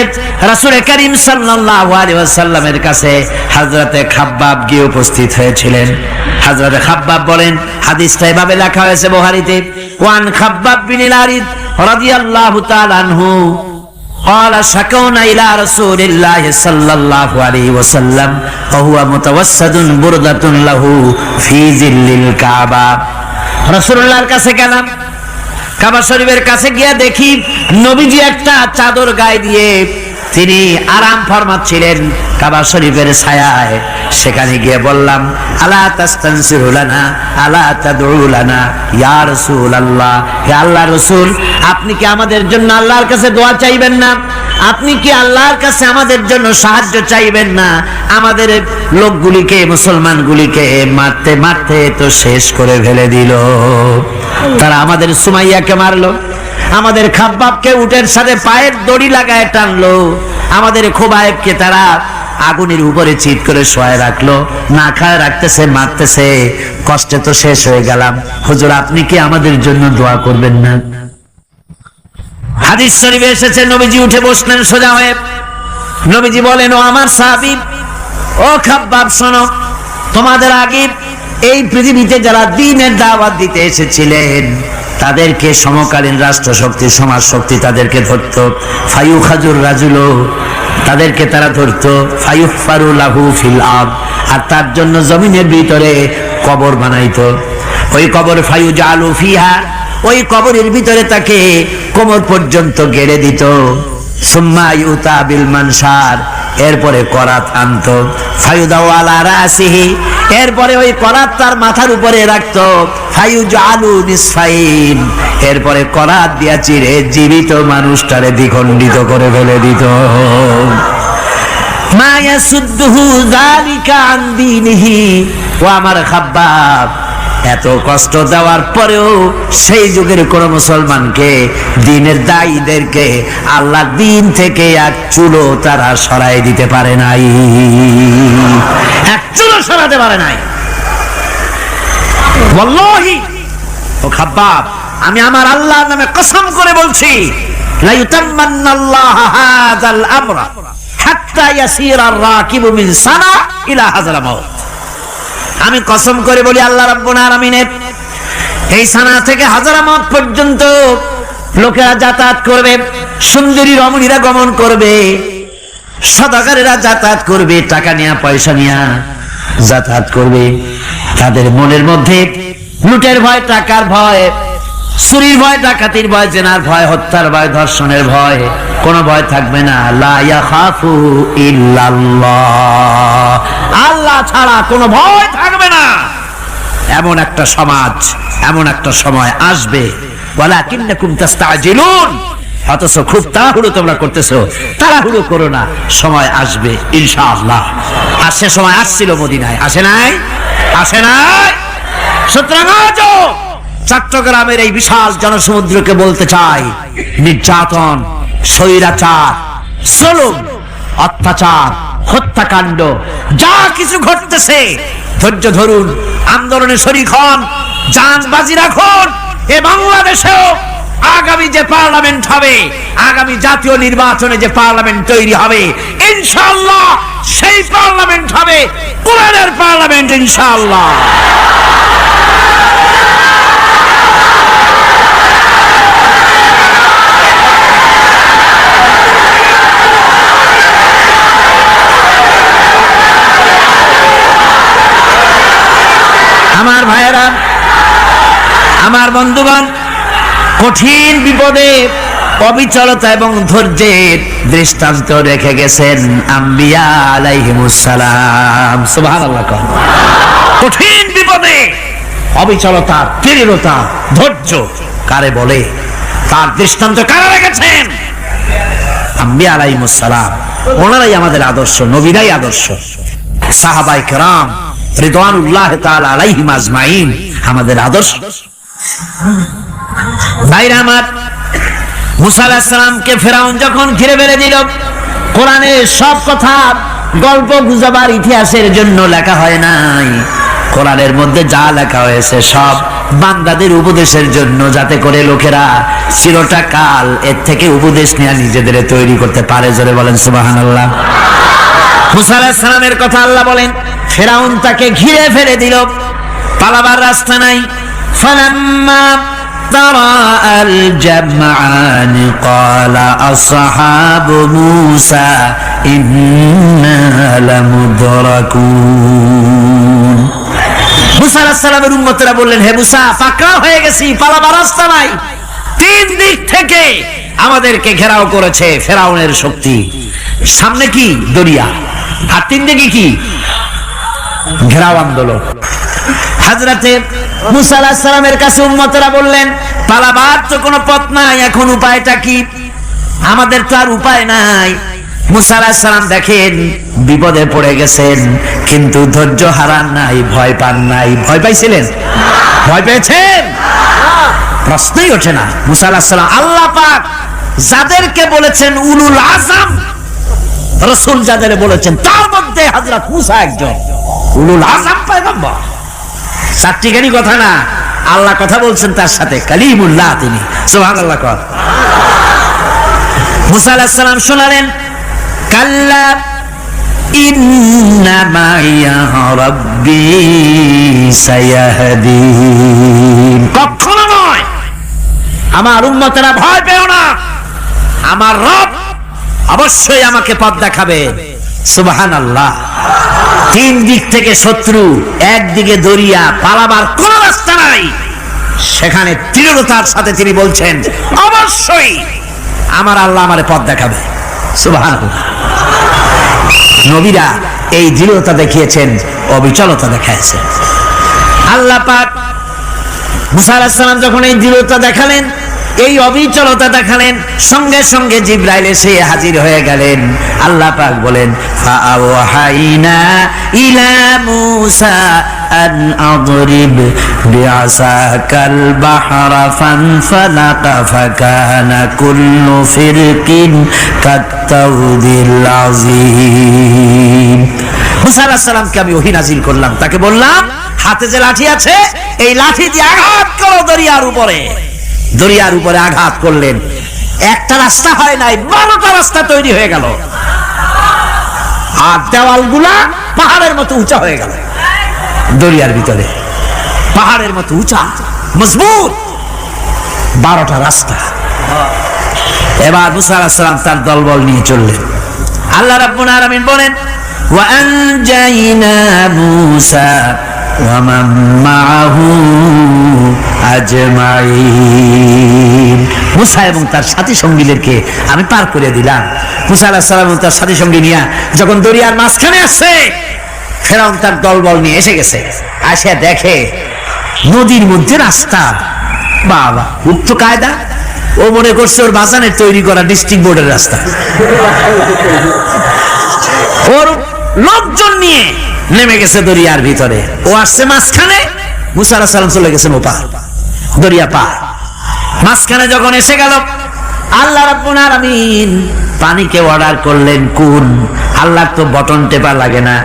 রাসূল করিম সাল্লাল্লাহু আলাইহি ওয়াসাল্লামের কাছে হযরতে খাব্বাব গিয়ে উপস্থিত হয়েছিলেন। হযরতে খাব্বাব বলেন, হাদিসটা এভাবে লেখা হয়েছে বুখারীতে, ওয়ান খাব্বাব বিন আরিদ রাদিয়াল্লাহু তাআলা আনহু قال شكونا إلى رسول الله صلى الله عليه وسلم وهو متوسد بردة له في ظل الكعبة। রাসূলুল্লাহর কাছে গেলাম, কাবা শরীফের কাছে গিয়ে দেখি নবীজি একটা চাদর গায়ে দিয়ে তিনি আরাম ফরমাচ্ছিলেন কাবা শরীফের ছায়ায়। সেখানে গিয়ে বললাম, আলা তাস্তানসিরু লানা আলা তাদউ লানা ইয়া রাসূলুল্লাহ, হে আল্লাহর রাসূল, আপনি কি আমাদের জন্য আল্লাহর কাছে দোয়া চাইবেন না? আপনি কি আল্লাহর কাছে আমাদের জন্য সাহায্য চাইবেন না? আমাদের লোকগুলিকে, মুসলমানগুলিকে মারতে মারতে তো শেষ করে ফেলে দিল। তারা আমাদের সুমাইয়াকে মারলো, আমাদের খাব্বাবকে উটের সাথে পায়ের দড়ি লাগায় টানলো, আমাদের খোবায়েবকে তারা আগুনের উপরে চিৎ করে শোয়ায় রাখলো, না খায় রাখতেছে, মারতেছে। কষ্টে তো শেষ হয়ে গেলাম। হুজুর, আপনি কি আমাদের জন্য দোয়া করবেন না? হাদিস শরীফে এসেছে নবীজি উঠে বসলেন সোজা হয়ে। নবীজি বলেন, ও আমার সাহাবী, ও খাব্বাব, শোনো, তোমাদের আগে এই পৃথিবীতে যারা দ্বীনের দাওয়াত দিতে এসেছিলেন তাদেরকে সমকালীন রাষ্ট্র শক্তি, সমাজ শক্তি তাদেরকে ধরত। ফায়ু খাজুর রাজুলো, তাদেরকে তারা ধরত। ফায়ুফারু লাহু ফিল আব, আর তার জন্য জমিনের ভিতরে কবর বানাইতো। ওই কবর ফায়ু জালু ফিহা, ওই কবরের ভিতরে তাকে কোমর পর্যন্ত গেড়ে দিত। সুম্মা ইউতা বিল মানসার, এরপরে করাত আনতো। ফায়ুদাউ আলা রাসিহি, এরপরে ওই করাত তার মাথার উপরে রাখতো। ফায়ুজালু নিসফাইন, এরপরে করাত দিয়া চিরে জীবিত মানুষটারে দ্বিখণ্ডিত করে ফেলে দিত। মা ইয়াসুদ্দুহু যালিকা আন দীনিহি, ও আমার খাব্বাব, এত কষ্ট দেওয়ার পরেও সেই যুগের কোন মুসলমানকে, দ্বীনের দায়ীদেরকে আল্লাহর দ্বীন থেকে এক চুলো তারা সরাই দিতে পারে নাই, এক চুলো সরাতে পারে নাই। ওয়াল্লাহি, ও খাব্বাব, আমি আমার আল্লাহর নামে কসম করে বলছি, লা ইউতাম্মান্নাল্লাহু হাযাল আমরা হাত্তা ইয়াসিরার রাকিবু মিন সানা ইলা হাযাল মাউত। আমি কসম করে বলি, আল্লাহ রাব্বুল আলামিনের এই সানা থেকে হাজারামত পর্যন্ত লোকেরা যাতায়াত করবে, সুন্দরী রমণীরা গমন করবে, সদাগরেরা যাতায়াত করবে, টাকা নিয়া পয়সা নিয়া যাতায়াত করবে। তাদের মনের মধ্যে লুটের ভয়, টাকার ভয়, চুরির ভয়, ডাকাতির ভয়, জেনার ভয়, হত্যার ভয়, ধর্ষণের ভয়, কোনো ভয় থাকবে না। লা ইয়াখাফু ইল্লাল্লাহ, আল্লাহ ছাড়া কোনো ভয় থাকবে না। এমন একটা সমাজ, এমন একটা সময় আসবে। ওয়ালাকিন্নাকুম তাস্তাজিলুন, অথচ খুব তাড়াহুড়ো তোমরা করতেছো। তাড়াহুড়ো করো না, সময় আসবে ইনশাআল্লাহ। আর সে সময় আসছিল মদিনায়, আসে নাই? আসে নাই? সুতরাং আজও চট্টগ্রামের এই বিশাল জনসমুদ্রকে বলতে চাই, নির্যাতন, স্বৈরাচার, জুলুম, অত্যাচার, হত্যাকাণ্ড যা কিছু ঘটতেছে, ধৈর্য ধরুন, আন্দোলনে শরীক হন, জান বাজি রাখুন। এ বাংলাদেশেও আগামী যে পার্লামেন্ট হবে, আগামী জাতীয় নির্বাচনে যে পার্লামেন্ট তৈরি হবে, ইনশাআল্লাহ সেই পার্লামেন্ট হবে কোরআনের পার্লামেন্ট, ইনশাআল্লাহ। আমার ভাইয়েরা, আমার বন্ধুগণ, কঠিন বিপদে অবিচলতা এবং ধৈর্যের দৃষ্টান্ত রেখে গেছেন আম্বিয়া আলাইহিমুস সালাম। সুবহানাল্লাহ। কঠিন বিপদে অবিচলতা, দৃঢ়তা, ধৈর্য কারে বলে, তার দৃষ্টান্ত কারা রেখেছেন? আম্বিয়া আলাইহিমুস সালাম। ওনারাই আমাদের আদর্শ, নবীরাই আদর্শ। সাহাবায়ে কেরাম রিদওয়ানুল্লাহ তাআলা আলাইহিম আজমাইন আমাদের আদর্শ। ভাইরা আমার, মুসা আলাইহিস সালামকে ফেরাউন যখন ঘিরে ফেলে দিল, কোরআনের সব কথা গল্প গুজবার ইতিহাসের জন্য লেখা হয় নাই। কোরআনের মধ্যে যা লেখা হয়েছে সব বান্দাদের উপদেশের জন্য, যাতে করে লোকেরা চিরটা কাল এর থেকে উপদেশ নিয়ে নিজেদের তৈরি করতে পারে। জোরে বলেন সুবহানাল্লাহ। মুসা আলাইহিস সালামের কথা আল্লাহ বলেন, ফেরাউন তাকে ঘিরে ফেলে দিল, পালাবার রাস্তা নাই। ফালাম্মা تراءى الجمعان قال أصحاب موسى إنا لمدركون। মুসা আলাইহিস সালামের উম্মতরা বললেন, হে মুসা, পাকড়াও হয়ে গেছি, পালাবার রাস্তা নাই। তিন দিক থেকে আমাদেরকে ঘেরাও করেছে ফেরাউনের শক্তি। সামনে কি? দরিয়া, আর তিন দিকে কি? ঘেরাও আন্দোলন। হযরতে মুসা আলাইহিস সালামের কাছে উম্মতরা বললেন, পালাবার তো কোনো পথ নাই, এখন উপায়টা কি? আমাদের তো আর উপায় নাই। মুসা আলাইহিস সালাম দেখেন বিপদে পড়ে গেছেন, কিন্তু ধৈর্য হারান নাই, ভয় পান নাই। ভয় পাইছিলেন? ভয় পেয়েছেন? প্রশ্নই ওঠে না। মুসা আলাইহিস সালাম, আল্লাহ পাক যাদেরকে বলেছেন উলুল আযম, রাসূল যাদের বলেছেন, তার মধ্যে হযরত মুসা একজন উলুল আযম পয়গম্বর। চারটিখানি কথা না, আল্লাহ কথা বলছেন তার সাথে, কালিমুল্লাহ তিনি। সুবহানাল্লাহ। মুসা আলাইহিস সালাম শোনালেন, কাল্লা ইন্না মাইয়া রাব্বি সায়াহদিন। কখনো নয়, আমার উম্মতেরা ভয় পেও না, আমার রব অবশ্যই আমাকে পথ দেখাবে। সুবহানাল্লাহ। তিন দিক থেকে শত্রু, একদিকে দরিয়া, পালাবার কোন রাস্তা নাই। সেখানে দৃঢ়তার সাথে তিনি বলছেন, অবশ্যই আমার আল্লাহ আমারে পথ দেখাবে। সুবহানাল্লাহ। নবীরা এই দৃঢ়তা দেখিয়েছেন, অবিচলতা দেখাইছেন। আল্লাহ পাক মুসা আলাইহিস সালাম যখন এই দৃঢ়তা দেখালেন, এই অবিচলতা দেখালেন, সঙ্গে সঙ্গে জিবরাইল এসে হাজির হয়ে গেলেন। আল্লাহ পাক বলেন, ফাআওহাইনা ইলা মূসা আন আদরিব বিআসাকাল বাহরা ফানফালাকা ফাকানা কুল্লু ফিরকিন কাত্তাউদিল আযীম। মুসা আলাইহিস সালামকে আমি ওহী নাযিল করলাম, তাকে বললাম, হাতে যে লাঠি আছে, এই লাঠি দিয়ে আঘাত করো দরিয়ার উপরে। দরিয়ার উপরে আঘাত করলেন, একটা রাস্তা হয় নাই, 12টা রাস্তা তৈরি হয়ে গেল। আর দেওয়ালগুলা পাহাড়ের মতো উঁচা হয়ে গেল। দরিয়ার ভিতরে পাহাড়ের মতো উঁচা, মজবুত 12টা রাস্তা। এবার মুসা আলাইহিস সালাম তার দলবল নিয়ে চললেন। আল্লাহ রাব্বুল আলামিন বলেন, ওয়া আনজাইনা মূসা ওয়া মান মাআহু আজমাইন। মুসা এবং তার সাথী সঙ্গীদেরকে আমি পার করে দিলাম। মুসা আলাইহিস সালাম এবং তার সাথী সঙ্গী নিয়ে যখন দরিয়ার মাঝখানে আসছে, ফেরাউন তার দলবল নিয়ে এসে গেছে। আসে দেখে নদীর মধ্যে রাস্তা। বাবা, উক্ত কায়দা! ও মনে করছে ওর বাজানের তৈরি করা ডিস্ট্রিক্ট বোর্ডের রাস্তা। ওর লোকজন নিয়ে নেমে গেছে দরিয়ার ভিতরে, ও আসছে মাঝখানে, মুসা আলাইহিস সালাম চলে গেছেন ওপার, দরিয়া পার। মাঝখানে যখন এসে গেল, আল্লাহ রাব্বুল আলামিন পানিকে অর্ডার করলেন কুন। আল্লাহর তো বটন টেপা লাগে না,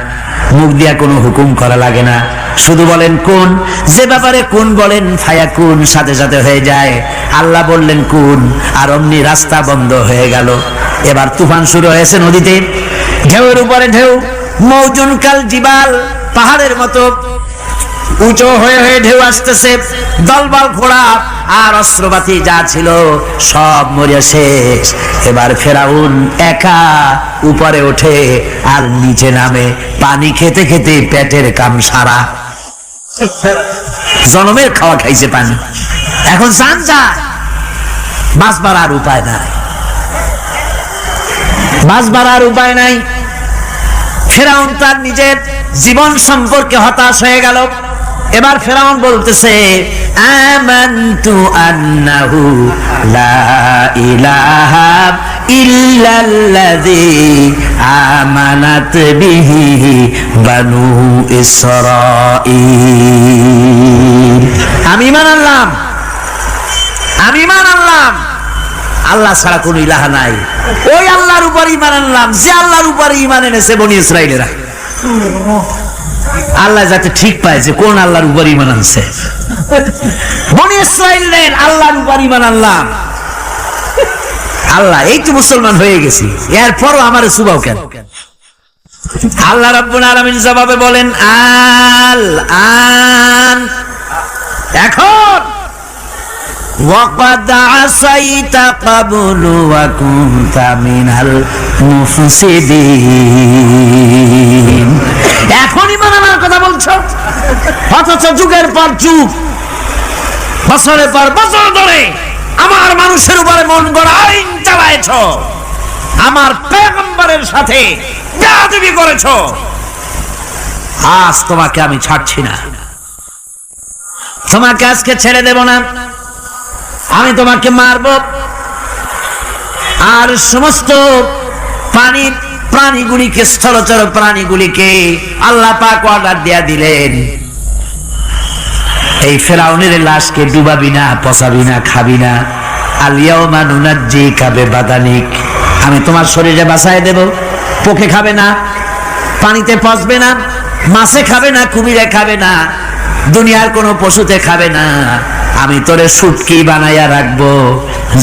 মুখ দিয়া কোনো হুকুম করা লাগে না, শুধু বলেন কুন। যে ব্যাপারে কুন বলেন ফায়াকুন, সাথে সাথে হয়ে যায়। আল্লাহ বললেন কুন, আর অমনি রাস্তা বন্ধ হয়ে গেল। এবার তুফান শুরু হয়েছে নদীতে, ঢেউয়ের উপরে ঢেউ, মৌজুন কাল জিবাল, পাহাড়ের মতো উঁচু হয়ে হয়ে ঢেউ আসতেছে। দলবল ঘোড়া আর অস্ত্রপাতি যা ছিল সব মরিয়া শেষ। এবার ফেরাউন একা উপরে ওঠে আর নিচে নামে, পানি খেতে খেতে পেটের কাম সারা। জনমের খাওয়া খাইছে পানি, এখন জান যায় বাঁচবার আর উপায় নাই, বাঁচবার আর উপায় নাই। ফেরাউন তার নিজের জীবন সম্পর্কে হতাশ হয়ে গেল। এবার ফেরাউন বলতেছে, আমানতু আন্নাহু লা ইলাহা ইল্লাল্লাযী আমানাত বিহি বানু ইসরাঈল। আমি ঈমান আনলাম, আমি ঈমান আনলাম আল্লাহ ছাড়া কোন ইলাহা নাই। ওই আল্লাহর উপর ঈমান আনলাম যে আল্লাহর উপর ঈমান এনেছে বনি ইসরাঈলেরা। আল্লাহ যাতে ঠিক পায় যে কোন আল্লাহর উপর ঈমান আনছে। বনি ইসরাঈলের আল্লাহর উপর ঈমান আনলাম। আল্লাহ এই তো মুসলমান হয়ে গেছি, এরপরও আমার সুবাও কেন? আল্লাহ রাব্বুল আলামিন জবাবে বলেন, আল আন, এখন ওয়াকাদ আসাইতা ক্বাবলু ওয়া কুনতা মিনাল মুফসিদিন। এখন ঈমান আনার কথা বলছো, অথচ যুগের পর যুগ, বছরের পর বছর ধরে আমার মানুষের উপরে মন গড়া আইন চালাইছো, আমার পয়গম্বরের সাথে বেয়াদবি করেছো। আজ তোমাকে আমি ছাড়ছি না, তোমাকে আজকে ছেড়ে দেব না। আমি তোমাকে মারব। আর সমস্ত প্রাণীগুলিকে, স্থলচর প্রাণীগুলিকে আল্লাহ পাক অর্ডার দিয়া দিলেন, এই ফেরাউনের লাশকে ডুবাবি না, পচাবি না, খাবি না। আলিয়াউমা নুনাজ্জিকা বিবাদানিক, আমি তোমার শরীরে বাঁচায় দেব। পোকে খাবে না, পানিতে পচবে না, মাছে খাবে না, কুমিরে খাবে না, দুনিয়ার কোনো পশুতে খাবে না। আমি তোরে শুটকি বানাইয়া রাখবো,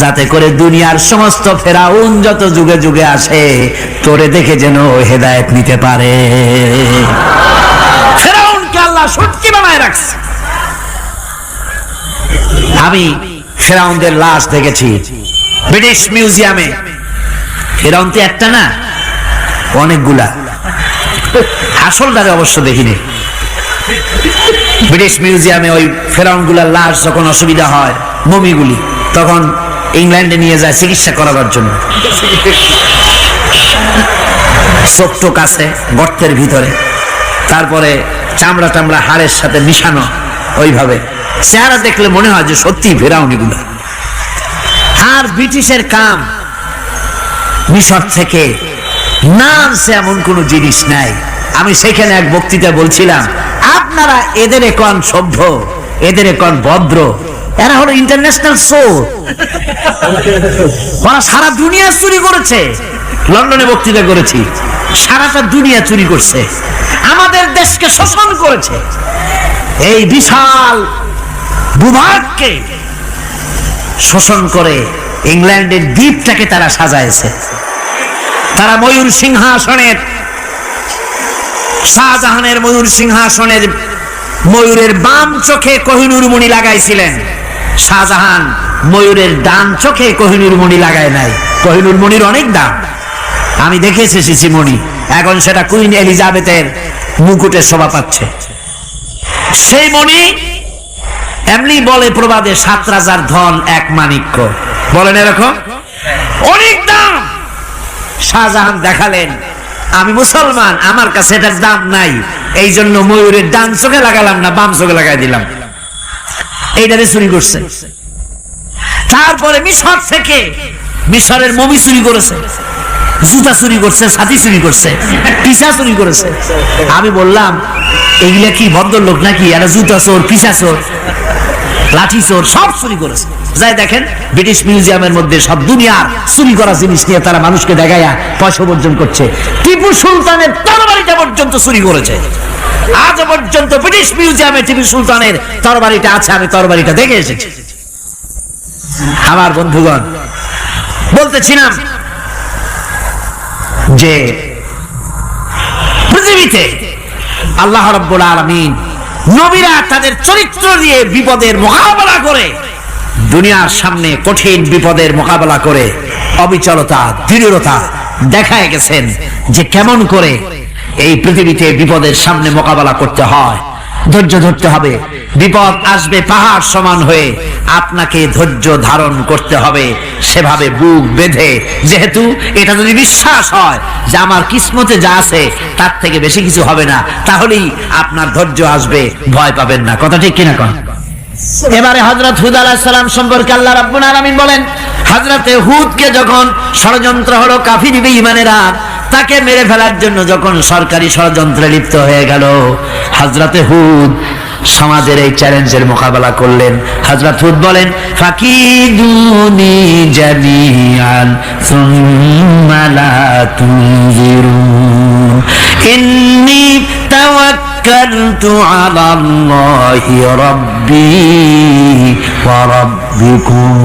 যাতে করে দুনিয়ার সমস্ত ফেরাউন যত যুগে যুগে আসে তোরে দেখে যেন হেদায়েত নিতে পারে। ফেরাউনকে আল্লাহ শুটকি বানায় রাখছে। আমি ফেরাউনদের লাশ দেখেছি ব্রিটিশ মিউজিয়ামে। ফেরাউন তো একটা না, অনেকগুলা। আসলটারে অবশ্য দেখিনি। ব্রিটিশ মিউজিয়ামে ওই ফেরাউনগুলার লাশ যখন অসুবিধা হয়, মমিগুলি, তখন ইংল্যান্ডে নিয়ে যায় চিকিৎসা করাবার জন্য। চোখ আছে গর্তের ভিতরে, তারপরে চামড়া টামড়া হাড়ের সাথে মিশানো, ওইভাবে চেহারা দেখলে মনে হয় যে সত্যি ফেরাউনিগুলা। আর ব্রিটিশের কাম মিশর থেকে নামছে এমন কোন জিনিস নাই। আমি সেখানে এক বক্তৃতা বলছিলাম, আপনারা এদের এখন সভ্য, এদের এখন ভদ্র, এরা হলো ইন্টারন্যাশনাল শো। ওরা সারা দুনিয়া চুরি করেছে। লন্ডনে বক্তৃতা করেছি, সারাটা দুনিয়া চুরি করছে, আমাদের দেশকে শোষণ করেছে। এই বিশাল ভূভাগকে শোষণ করে ইংল্যান্ডের দ্বীপটাকে তারা সাজাইছে। তারা ময়ূর সিংহাসনের, শাহজাহানের ময়ূর সিংহাসনের ময়ূরের বাম চোখে কোহিনূর মণি লাগাইছিলেন। শাহজাহান ময়ূরের ডান চোখে কোহিনূর মণি লাগায় নাই। কোহিনূর মণির অনেক দাম, আমি দেখে এসেছি মণি। এখন সেটা কুইন এলিজাবেথের মুকুটের শোভা পাচ্ছে। সেই মণি এমনি বলে প্রবাদে, 7 রাজার ধন এক মাণিক্য, বলেন এরকম, অনেক দাম। শাহজাহান দেখালেন, আমি মুসলমান, আমার কাছে এটার দাম নাই, এই জন্য ময়ূরের ডান চোখে লাগালাম না, বাম চোখে লাগাই দিলাম। এইটারে চুরি করছে। তারপরে মিশর থেকে, মিশরের মমি চুরি করেছে, জুতা চুরি করছে, ছাতি চুরি করছে, পিসা চুরি করেছে। আমি বললাম, এগুলা কি ভদ্রলোক নাকি? এরা জুতা চোর, পিসা চোর, লাঠি চোর, সব চুরি করেছে। যাই দেখেন ব্রিটিশ মিউজিয়ামের মধ্যে সব দুনিয়ার চুরি করা জিনিস নিয়ে তারা মানুষকে দেখাইয়া পয়সা অর্জন করছে। টিপু সুলতানের তরবারিটা পর্যন্ত চুরি করেছে। আজ পর্যন্ত ব্রিটিশ মিউজিয়ামে টিপু সুলতানের তরবারিটা আছে, আমি তরবারিটা দেখে এসেছি। আমার বন্ধুগণ, বলতেছিলাম যে পৃথিবীতে আল্লাহ রাব্বুল আলামিন নবীরা তাদের চরিত্র দিয়ে বিপদের মোকাবেলা করে, দুনিয়ার সামনে কঠিন বিপদের মোকাবেলা করে অবিচলতা, দৃঢ়তা দেখায় গেছেন যে কেমন করে এই পৃথিবীতে বিপদের সামনে মোকাবেলা করতে হয়। ধৈর্য ধরতে হবে। বিপদ আসবে পাহাড় সমান হয়ে, আপনাকে ধৈর্য ধারণ করতে হবে সেভাবে বুক বেঁধে। যেহেতু এটা যদি বিশ্বাস হয় যে আমার কিসমতে যা আছে তার থেকে বেশি কিছু হবে না, তাহলেই আপনার ধৈর্য আসবে, ভয় পাবেন না। কথা ঠিক কিনা কোন? এবারে হযরত হুদ আলাইহিস সালাম সম্পর্কে আল্লাহ রাব্বুল আলামিন বলেন, হযরতে হুদকে যখন ষড়যন্ত্র হলো কাফির বেঈমানেরা তাকে মেরে ফেলার জন্য, যখন সরকারি ষড়যন্ত্রে লিপ্ত হয়ে গেল, হযরতে হুদ সমাজের এই চ্যালেঞ্জের মোকাবেলা করলেন। হযরত হুদ বলেন, ফাকিদুনি জামিআন সুম্মা লা তুনজিরুন ইন্নী তাওয়াক্কালতু আলাল্লাহি রাব্বি ওয়া রাব্বিকুম।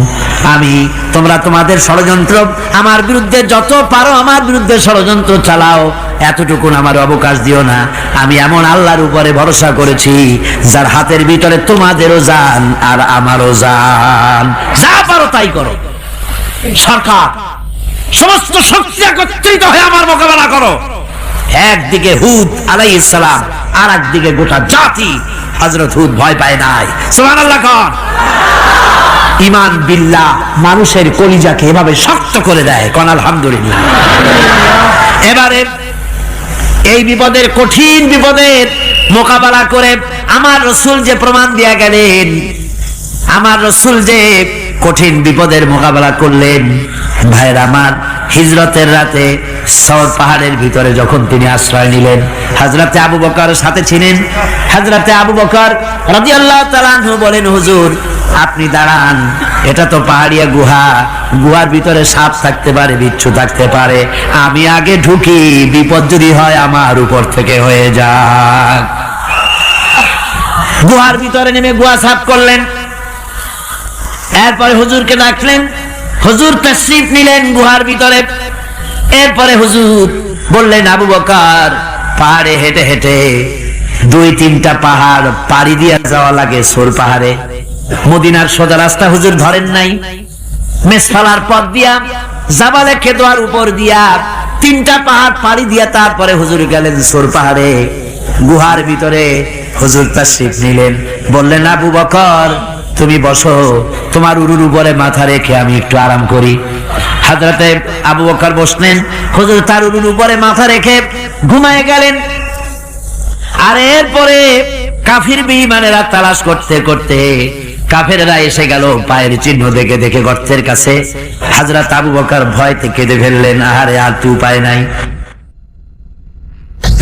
তোমরা তোমাদের ষড়যন্ত্র আমার বিরুদ্ধে যত পারো আমার বিরুদ্ধে ষড়যন্ত্র চালাও, এতটুকু আমার অবকাশ দিও না। আমি এমন আল্লাহর উপরে ভরসা করেছি যার হাতের ভিতরে তোমাদেরও জান আর আমারও জান। যা পারো তাই করো। সরকার সমস্ত শক্তি একত্রিত হয়ে আমার মোকাবেলা করো। একদিকে হুদ আলাইহিস সালাম, আর একদিকে গোটা জাতি। হযরত হুদ ভয় পায় নাই। সুবহানাল্লাহ কোন? ঈমান বিল্লাহ মানুষের কলিজাকে এভাবে শক্ত করে দেয়। কোন আলহামদুলিল্লাহ। এবারে এই বিপদের, কঠিন বিপদের মোকাবেলা করে আমার রাসূল যে প্রমাণ দিয়া গেলেন, আমার রাসূল যে কঠিন বিপদের মোকাবেলা করলেন, ভাইয়ের আমার, হিজরতের রাতে সওর পাহাড়ের ভিতরে যখন তিনি আশ্রয় নিলেন, হযরতে আবু বকর সাথে ছিলেন। হযরতে আবু বকর রাদিয়াল্লাহু তাআলা আনহু বলেন, হুজুর আপনি দাঁড়ান, এটা তো পাহাড়িয়া গুহা, গুহার ভিতরে সাপ থাকতে পারে, বিচ্ছু থাকতে পারে, আমি আগে ঢুকি, বিপদ যদি হয় আমার উপর থেকে হয়ে যাক। গুহার ভিতরে নেমে গুহা সাফ করলেন। এরপরে হুজুরকে ডাকলেন, হুজুর তাশরীফ নিলেন গুহার ভিতরে। এরপরে হুজুর বললেন, আবু বকর পাহাড়ে হেঁটে হেঁটে 2-3টা পাহাড় পাড়ি দিয়ে যাওয়া লাগে সোর পাহাড়ে। মদিনার সোজা রাস্তা হুজুর ধরেন নাই, মেসফালার পথ দিয়া জাবালে খেদোয়ার উপর দিয়া 3টা পাহাড় পাড়ি দিয়া তারপরে হুজুর গেলেন সোর পাহাড়ে। গুহার ভিতরে হুজুর তাশরীফ নিলেন। বললেন, আবু বকর তুমি বসো, তোমার উরুর উপরে মাথা রেখে আমি একটু আরাম করি। হযরতে আবু বকর বসলেন, হুজুর তার উরুর উপরে মাথা রেখে ঘুমায় গেলেন। আর এরপরে কাফির বেঈমানেরা তালাশ করতে করতে কাফেররা এসে গেল পায়ের চিহ্ন দেখে দেখে গর্তের কাছে। হযরত আবু বকর ভয়তে কেঁদে ফেললেন, আহারে আর তো উপায় নাই,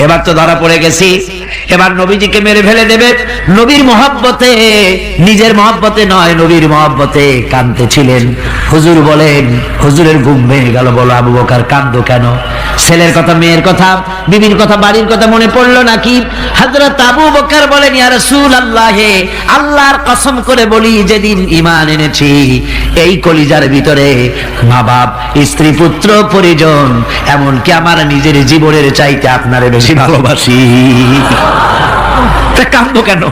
এবার তো ধরা পড়ে গেছি, এবার নবীজিকে মেরে ফেলে দেবে। নবীর মহব্বতে, নিজের মহব্বতে নয়, নবীর মহব্বতে কাঁদতেছিলেন। হুজুর বলেন, হুজুরের ঘুম ভেঙে গেল। বলো আবু বকর কাঁদো কেন? ছেলের কথা, মেয়ের কথা, বিবির কথা, বাড়ির কথা মনে পড়লো নাকি? হযরত আবু বকর বলেন, ইয়া রাসূলুল্লাহ, আল্লাহর কসম করে বলি, যেদিন ঈমান এনেছি এই কলিজার ভিতরে মা বাপ, স্ত্রী, পুত্র, পরিজন, এমনকি আমার নিজের জীবনের চাইতে আপনারে বেশি ভালোবাসি। কাঁদবো কেন?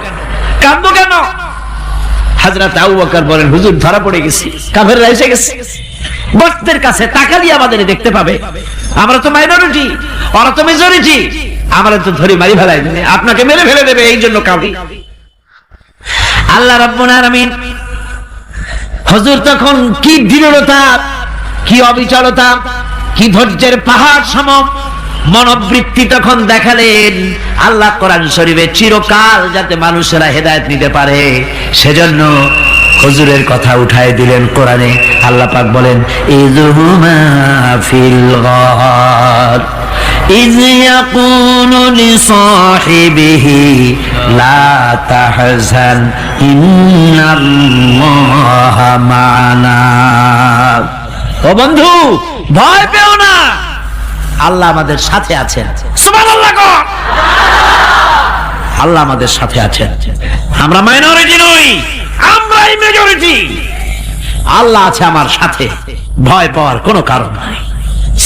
কাঁদবো কেন? হযরত আবু বকর বলেন, হুজুর ধরা পড়ে গেছি, কাফেররা এসে গেছে, গর্তের কাছে তাকালি আমাদের দেখতে পাবে, আমরা তো মাইনরিটি, ওরা তো মেজরিটি, আমরা তো ধরে মারি ফেলাই দেবে, আপনাকে মেরে ফেলে দেবে, এই জন্য কাঁদি। আল্লাহ রাব্বুল আলামিন হুজুর তখন কি দৃঢ়তা, কি অবিচলতা, কি ধৈর্যের পাহাড় সম মনোবৃত্তি তখন দেখালেন। আল্লাহ কোরআন শরীফে চিরকাল যাতে মানুষেরা হেদায়েত নিতে পারে সেজন্য হুজুরের কথা উঠায় দিলেন কোরআনে। আল্লাহ পাক বলেন, ইযহুমা ফিল গার ইয ইয়াকুলু লিসাহিবিহি লা তাহজান ইন্নাল্লাহা মা'ানা। ও বন্ধু, ভয় পেও না, আল্লাহ আমাদের সাথে আছেন। সুবহানাল্লাহ কর। আল্লাহ আমাদের সাথে আছেন। আমরা মাইনরিটি নই, আমরাই মেজরিটি। আল্লাহ আছে আমার সাথে, ভয় পাওয়ার কোনো কারণ নাই।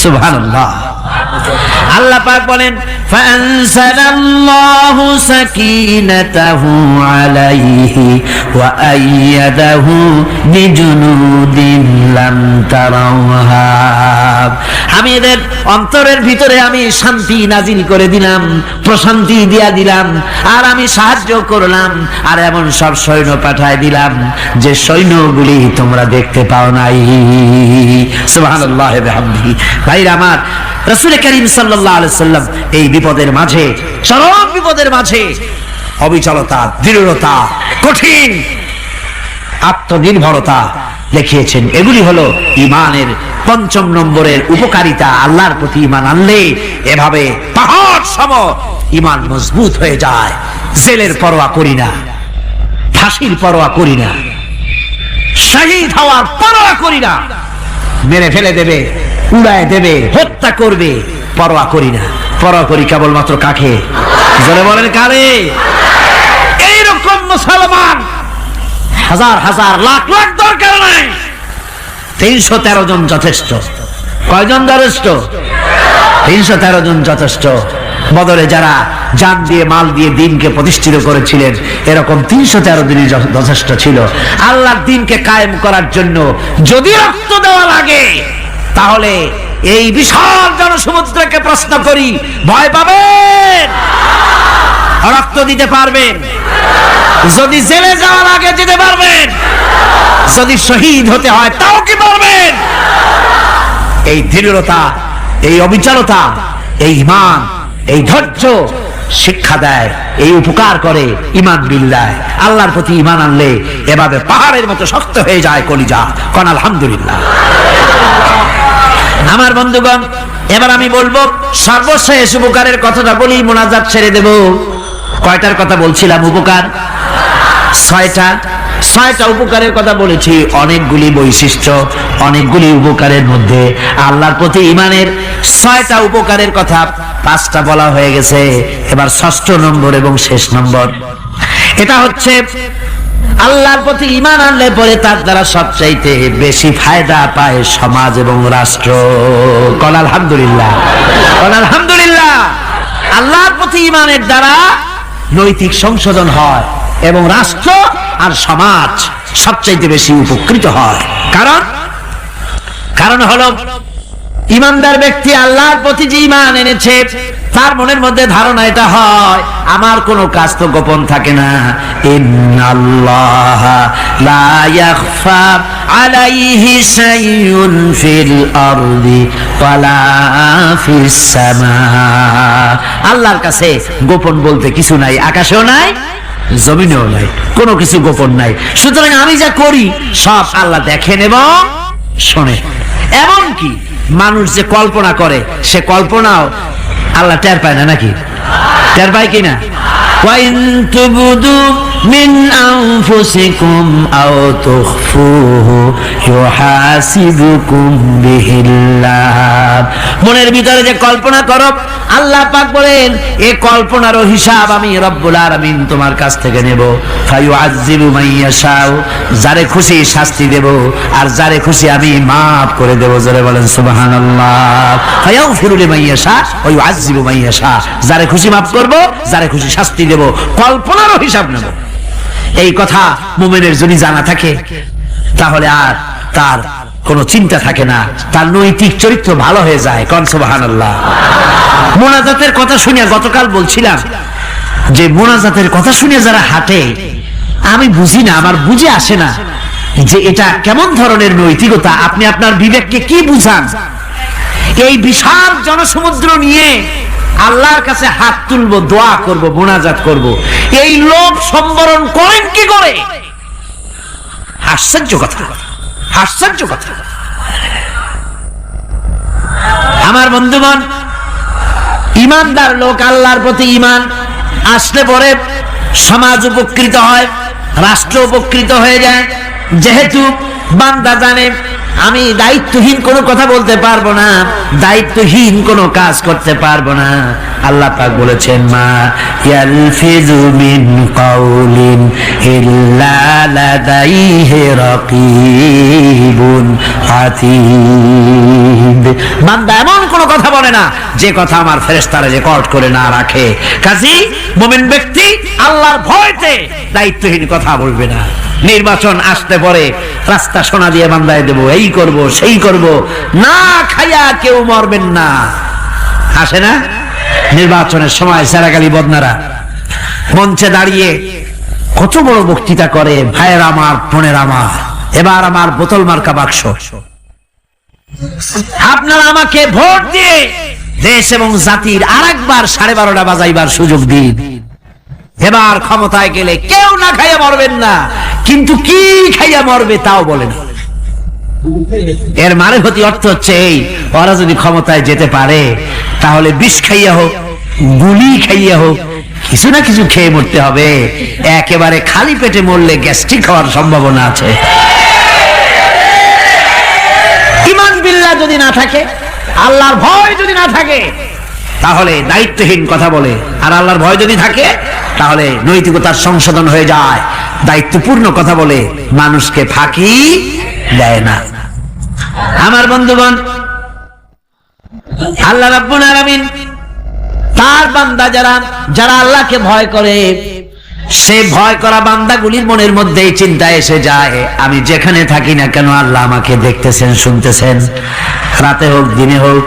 সুবহানাল্লাহ। আল্লাহ পাক বলেন ফাআনসালাল্লাহু সাকিনাতাহু আলাইহি ওয়া আইয়াদাহু বিজুনুদিন লাম তারাওহা। আমি এদের অন্তরের ভিতরে আমি শান্তি নাজিল করে দিলাম, প্রশান্তি দিয়া দিলাম, আর আমি সাহায্য করলাম, আর এমন সব সৈন্য পাঠায় দিলাম যে সৈন্যগুলি তোমরা দেখতে পাও নাই। সুবহানাল্লাহ ওয়া বিহামদিহি। ভাইরা আমার, রাসূল করিম সাল্লাল্লাহু আলাইহি সাল্লাম এই বিপদের মাঝে, চরম বিপদের মাঝে অবিচলতা, দৃঢ়তা, কঠিন আত্মনির্ভরতা দেখিয়েছেন। এগুলি হলো ঈমানের ৫ম নম্বরের উপকারিতা। আল্লাহর প্রতি ঈমান আনলে এভাবে পাহাড় সম ঈমান মজবুত হয়ে যায়। জেলের পরোয়া করি না, ফাঁসির পরোয়া করি না, শহীদ হওয়ার পরোয়া করি না, মেরে ফেলে দেবে, উড়ায় দেবে, হত্যা করবে, পরোয়া করি না। পরোয়া করি কেবলমাত্র কাকে? জোরে বলেন কারে? এইরকম মুসলমান হাজার হাজার লাখ লাখ দরকার নাই, ৩১৩ জন যথেষ্ট। কয়জন যথেষ্ট? ৩১৩ জন যথেষ্ট। বদরে যারা জান দিয়ে, মাল দিয়ে দ্বীনকে প্রতিষ্ঠিত করেছিলেন, এরকম ৩১৩ দিনই যথেষ্ট ছিল। আল্লাহর দ্বীনকে কায়েম করার জন্য যদি রক্ত দেওয়া লাগে, তাহলে এই বিশাল জনসমুদ্রকে প্রশ্ন করি, ভয় পাবেন? রক্ত দিতে পারবেন? যদি জেলে যাওয়া লাগে যেতে পারবেন? যদি শহীদ হতে হয় তাও কি পারবেন? এই দৃঢ়তা, এই অবিচলতা, এই ঈমান, এই ধৈর্য শিক্ষা দেয়, এই উপকার করে ঈমান বিল্লাহ। আল্লাহর প্রতি ঈমান আনলে এভাবে পাহাড়ের মতো শক্ত হয়ে যায় কলিজা। কোন আলহামদুলিল্লাহ। আমার বন্ধুগণ, এবার আমি বলবো সর্বশেষ উপকারের কথাটা বলি, মোনাজাত ছেড়ে দেব। কয়টার কথা বলছিলাম? উপকার ৬টা। ৬টা উপকারের কথা বলেছি। অনেকগুলি বৈশিষ্ট্য, অনেকগুলি উপকারের মধ্যে আল্লাহর প্রতি ঈমানের ৬টা উপকারের কথা ৫টা বলা হয়ে গেছে। এবার ৬ষ্ঠ নম্বর এবং শেষ নম্বর, এটা হচ্ছে আল্লাহর প্রতি ঈমান আনলে পরে তার দ্বারা সবচাইতে বেশি ফায়দা পায় সমাজ এবং রাষ্ট্র। কোন আলহামদুলিল্লাহ, কোন আলহামদুলিল্লাহ। আল্লাহর প্রতি ঈমানের দ্বারা নৈতিক সংশোধন হয় এবং রাষ্ট্র আর সমাজ সবচাইতে বেশি উপকৃত হয়। কারণ হলো ঈমানদার ব্যক্তি আল্লাহর প্রতি যে ঈমান এনেছে, তার মনের মধ্যে ধারণা এটা হয়, আমার কোনো কাজ তো গোপন থাকে না। ইন্নাল্লাহা লা ইয়াখফা আলাইহি শাইউন ফিল আরদি ওয়ালা ফিস সামা। আল্লাহর কাছে গোপন বলতে কিছু নাই, আকাশেও নাই, জমিনেও নাই, কোনো কিছু গোপন নাই। সুতরাং আমি যা করি সব আল্লাহ দেখেন এবং শোনে। এমনকি মানুষ যে কল্পনা করে, সে কল্পনাও আল্লাহ টের পায় না, নাকি? টের পায় কিনা? ওয়া ইন তুবদু মিন আনফুসিকুম আও তুখফুহু ইউহাসিবুকুম বিহিল্লাহ। মনের ভিতরে যে কল্পনা করো, আল্লাহ পাক বলেন এই কল্পনারও হিসাব আমি রব্বুল আলামিন তোমার কাছ থেকে নেব। ফায়ুআযযিবু মান ইয়াশাউ, যারে খুশি শাস্তি দেব, আর যারে খুশি আমি maaf করে দেব। জোরে বলেন সুবহানাল্লাহ। ফায়াগফিরু লিমান ইয়াশা ওয়া ইউআযযিবু মান ইয়াশা, যারে খুশি maaf করব, যারে খুশি শাস্তি দেব, কল্পনারও হিসাব নেব। এই কথা মুমিনের যদি জানা থাকে, তাহলে আর তার কোনো চিন্তা থাকে না, তার নৈতিক চরিত্র ভালো হয়ে যায়। কোন সুবহানাল্লাহ। মোনাজাতের কথা শুনে গতকাল বলছিলাম যে মোনাজাতের কথা শুনে যারা হাঁটে, আমি বুঝি না, আমার বুঝে আসে না যে এটা কেমন ধরনের নৈতিকতা। আপনি আপনার বিবেককে কি বুঝান? এই বিশাল জনসমুদ্র নিয়ে আল্লাহর কাছে হাত তুলবো, দোয়া করব, মোনাজাত করব, এই লোভ সম্বরণ করেন কি করে? আশ্চর্য কথা, আশ্চর্য কথা। আমার বন্ধুগণ, ঈমানদার লোক, আল্লাহর প্রতি ঈমান আসলে পরে সমাজ উপকৃত হয়, রাষ্ট্র উপকৃত হয়ে যায়। যেহেতু বান্দা জানে আমি দায়িত্বহীন কোনো কথা বলতে পারবো না, দায়িত্বহীন কোনো কাজ করতে পারবো না, আল্লাহ পাক বলেছেন মা ইয়ালফিযু মিন কাউলিন ইল্লা লাদাইহি রাকীবুন আতীদ। বান্দা এমন কোন কথা বলে না যে কথা আমার ফেরেশতারা রেকর্ড করে না রাখে। কাজী মুমিন ব্যক্তি আল্লাহর ভয়তে দায়িত্বহীন কথা বলবে না। নির্বাচন আসতে পরে রাস্তা সোনা দিয়ে বান্দায় দেব, এই করব সেই করব, না খাইয়া কেউ মরবেন না। আসে না নির্বাচনের সময় সেরাগালি বদনারা মঞ্চে দাঁড়িয়ে কত বড় বক্তৃতা করে, ভাইয়ের আমার বোনের আমার, এবার আমার বোতল মার্কা বাক্স, আপনারা আমাকে ভোট দিয়ে দেশ এবং জাতির আরেকবার 12:30 বাজাইবার সুযোগ দিন। এবার ক্ষমতায় গেলে কেউ না খাইয়া মরবেন না, কিন্তু কি খাইয়া মরবে তাও বলেন। এর মানে হতে অর্থ হচ্ছে এই, ওরা যদি ক্ষমতায় যেতে পারে তাহলে বিষ খাইয়া হোক, গুলি খাইয়া হোক, কিছু না কিছু খেয়ে মরতে হবে। একেবারে খালি পেটে মরলে গ্যাস্ট্রিক হওয়ার সম্ভাবনা আছে। ঈমান বিল্লাহ যদি না থাকে, আল্লাহর ভয় যদি না থাকে, তাহলে দায়িত্বহীন কথা বলে। আর আল্লাহর ভয় যদি থাকে তাহলে নৈতিকতার সংশোধন হয়ে যায়, দায়িত্বপূর্ণ কথা বলে, মানুষকে ফাঁকি দেয় না। আমার বন্ধুগণ, আল্লাহ রাব্বুল আলামিন তার বান্দা যারা আল্লাহকে ভয় করে, সে ভয় করা বান্দাগুলির মনের মধ্যে চিন্তা এসে যায়, আমি যেখানে থাকি না কেন আল্লাহ আমাকে দেখতেছেন, শুনতেছেন, রাতে হোক দিনে হোক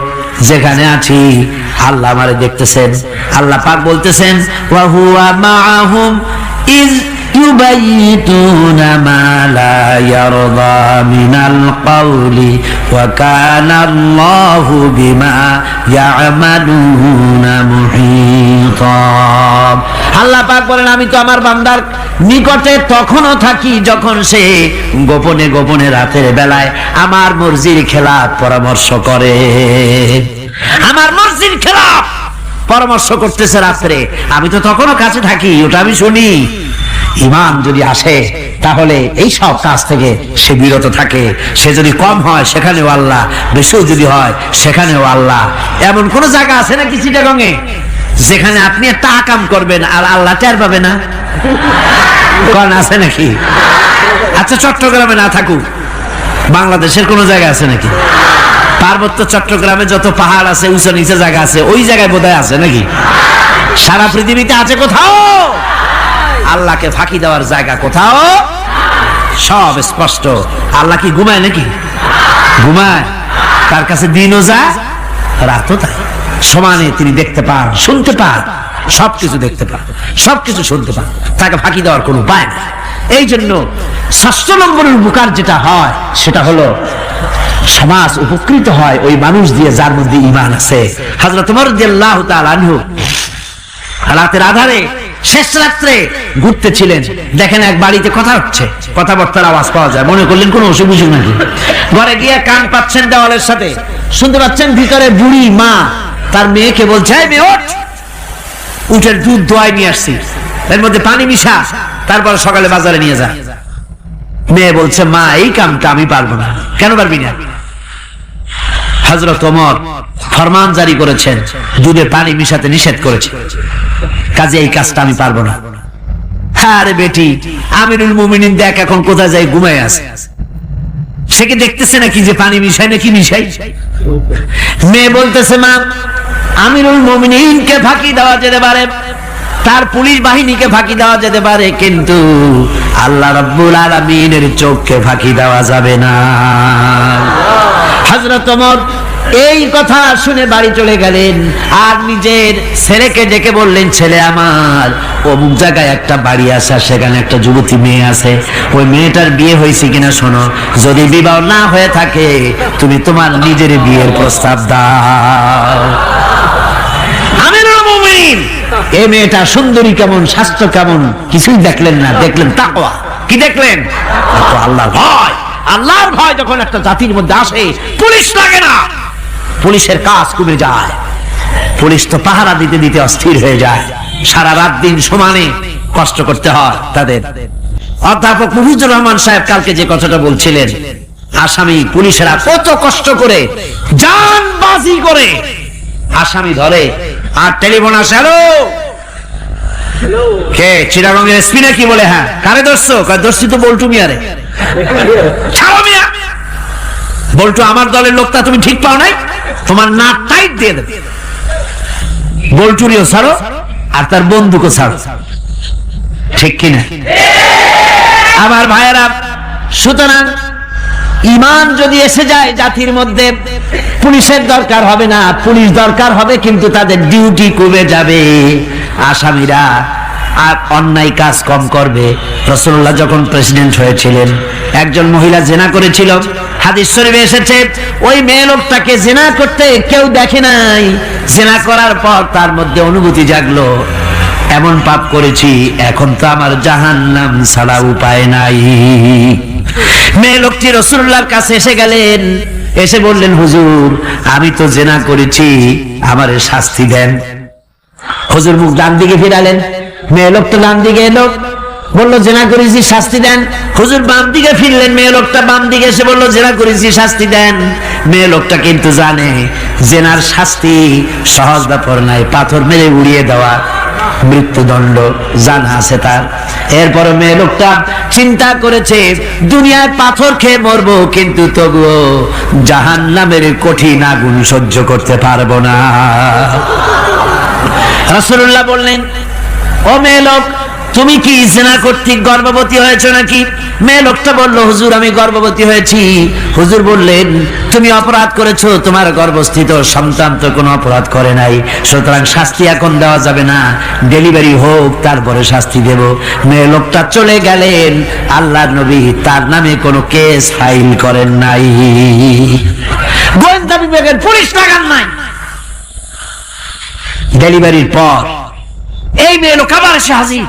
যেখানে আছি আল্লাহ আমারে দেখতেছেন। আল্লাহ পাক বলতেছেন ওয়া হুয়া মাআহুম ইয ইউবাইতুনা মা লা ইয়ারদা মিনাল কওলি ওয়া কানা আল্লাহু বিমা ইয়ামালুনা মুহীতা। আল্লাহ পাক বলেন আমি তো আমার বান্দার নিকটে তখনও থাকি যখন সে গোপনে গোপনে রাতের বেলায় আমার মর্জির খেলাফ পরামর্শ করে। আমার মর্জির খেলাফ পরামর্শ করতেছে রাত্রে, আমি তো তখনও কাছে থাকি, ওটা আমি শুনি। ঈমান যদি আসে তাহলে এই সব কাজ থেকে সে বিরত থাকে। সে যদি কম হয় সেখানেও আল্লাহ, বেশিও যদি হয় সেখানেও আল্লাহ। এমন কোন জায়গা আছে নাকি চিটাগংয়ে যেখানে আপনি একটা আকাম করবেন আর আল্লাহ টের পাবে না? কোন আছে নাকি? আচ্ছা চট্টগ্রামে না থাকুক, বাংলাদেশের কোন জায়গা আছে নাকি? পার্বত্য চট্টগ্রামে যত পাহাড় আছে, উঁচু নিচে জায়গা আছে, ওই জায়গায় বোধহয় আছে নাকি? সারা পৃথিবীতে আছে কোথাও? আল্লাহকে ফাঁকি দেওয়ার জায়গা কোথাও? সব স্পষ্ট। আল্লাহ কি ঘুমায় নাকি? ঘুমায়? তার কাছে দিনও যায় রাতও তাই, সমানে তিনি দেখতে পান, শুনতে পান, সবকিছু দেখতে পান, সবকিছু শুনতে পান। তাকে ফাঁকি দেওয়ার কোনো উপায় না। এই জন্য ৬ষ্ঠ নম্বরের উপকার যেটা হয় সেটা হলো সমাজ উপকৃত হয় ওই মানুষ দিয়ে যার মধ্যে ঈমান আছে। হযরত ওমর রাদিয়াল্লাহু তাআলা আনহু রাতের আধারে শেষ রাত্রে ঘুরতেছিলেন, দেখেন এক বাড়িতে কথা হচ্ছে, কথাবার্তার আওয়াজ পাওয়া যায়, মনে করলেন কোন অসুখ বিসুখ নাকি। ঘরে গিয়ে কান পাচ্ছেন দেওয়ালের সাথে, শুনতে পাচ্ছেন ভিতরে বুড়ি মা তার মেয়েকে বলছে এই মেয়ে ওঠ, উটের দুধ দোয়াই নিয়ে আসছি, এর মধ্যে পানি মিশা, তারপর সকালে বাজারে নিয়ে যা। মেয়ে বলছে মা এই কামটা আমি পারবো না। কেন পারবি না? হযরত ওমর ফরমান জারি করেছেন, দুধে পানি মিশাতে নিষেধ করেছে, কাজে এই কাজটা আমি পারবো না। আরে বেটি, আমিরুল মুমিনিন দেখ এখন কোথায় যায়, ঘুমায় আছে, সে কি দেখতেছে নাকি যে পানি মিশাই নাকি মিশাই? মেয়ে বলতেছে মা আমিরুল মুমিনিনকে ফাঁকি দেওয়া যেতে পারে, তার পুলিশ বাহিনীকে ফাঁকি দেওয়া যেতে পারে, কিন্তু আল্লাহ রাব্বুল আলামিনের চোখকে ফাঁকি দেওয়া যাবে না। হযরত ওমর এই কথা শুনে বাড়ি চলে গেলেন আর নিজের ছেলেকে ডেকে বললেন ছেলে আমার, অমুক জায়গায় একটা বাড়ি আছে, সেখানে একটা যুবতী মেয়ে আছে, ওই মেয়েটার বিয়ে হয়েছে কিনা শোনো, যদি বিবাহ না হয়ে থাকে তুমি তোমার নিজের বিয়ের প্রস্তাব দাও। আমিরুল মুমিনিন এই মেয়েটা সুন্দরী কেমন, স্বাস্থ্য কেমন কিছুই দেখলেন না, দেখলেন তাকওয়া। কি দেখলেন? আল্লাহর ভয়। আল্লাহর ভয় যখন একটা জাতির মধ্যে আসে, পুলিশ লাগে না, পুলিশের কাজ কমে যায়। পুলিশ তো পাহারা দিতে দিতে অস্থির হয়ে যায়, সারা রাত দিন সমানে কষ্ট করতে হয় তাদের। অধ্যাপক মুফিজুর রহমান সাহেব কালকে যে কথাটা বলছিলেন, আসামি পুলিশেরা কত কষ্ট করে জানবাজি করে আসামি ধরে, আর টেলিফোন আসে, হ্যালো কে চিটাগঙ্গের এসপি নাকি? বলে হ্যাঁ। কারে ধরছো? ধরছি তো বল্টু মিয়ারে। ছাড়ো মিয়া, বল্টু আমার দলের লোকটা, তুমি ঠিক পাও নাই, তোমার নাক টাইট দিয়ে দেবে। বল্টুরিও ছাড়ো আর তার বন্ধুকে ছাড়ো, ঠিক কিনা? আমার ভাইয়েরা, সুতরাং ঈমান যদি এসে যায় জাতির মধ্যে, পুলিশের দরকার হবে না, পুলিশ দরকার হবে কিন্তু তাদের ডিউটি কমে যাবে, আসামিরা আর অন্যায় কাজ কম করবে। রাসূলুল্লাহ যখন প্রেসিডেন্ট হয়েছিলেন, একজন মহিলা জিনা করেছিল, হাদিস শরীফে এসেছে ওই মেয়ে লোকটাকে জিনা করতে কেউ দেখে নাই, জিনা করার পর তার মধ্যে অনুভূতি জাগলো, এমন পাপ করেছি, এখন তো আমার জাহান্নাম ছাড়া উপায় নাই। মেয়ে লোকটি রাসূলুল্লাহর কাছে এসে গেলেন, এসে বললেন, হুজুর আমি তো জিনা করেছি, আমারে শাস্তি দেন। হুজুর মুখ ডান দিকে ফিরালেন, মেয়ে লোকটা ডান দিকে এলো, বললো জিনা করেছি, শাস্তি দেন। হুজুর বাম দিকে ফিরলেন, মেয়ে লোকটা বাম দিকে এসে বললো জিনা করেছি, শাস্তি দেন। মেয়ে লোকটা কিন্তু জানে জিনার শাস্তি সহজ ব্যাপার নাই, পাথর মেরে উড়িয়ে দেওয়া, মৃত্যুদণ্ড জানা আছে তার। এরপর মেয়ে লোকটা চিন্তা করেছে দুনিয়ায় পাথর খেয়ে মরবো, কিন্তু তবুও জাহান্নামের কঠিন আগুন সহ্য করতে পারবো না। রাসূলুল্লাহ বললেন, ও মেয়ে লোক, তুমি কি জিনা কর্তৃক গর্ভবতী হয়েছো নাকি? মেয়ে লোকটা বলল, হুজুর আমি গর্ভবতী হয়েছি। হুজুর বললেন, তুমি অপরাধ করেছো, তোমার গর্ভস্থিত সন্তান তো কোনো অপরাধ করে নাই, সুতরাং শাস্তি এখন দেওয়া যাবে না, ডেলিভারি হোক তারপরে শাস্তি দেব। মেয়ে লোকটা চলে গেলেন। আল্লাহর নবী তার নামে কোনো কেস ফাইল করেন নাই, গোয়েন্দা বিভাগের পুলিশ লাগান নাই। ডেলিভারির পর এই মেয়ে লোক আবার এসে হাজির,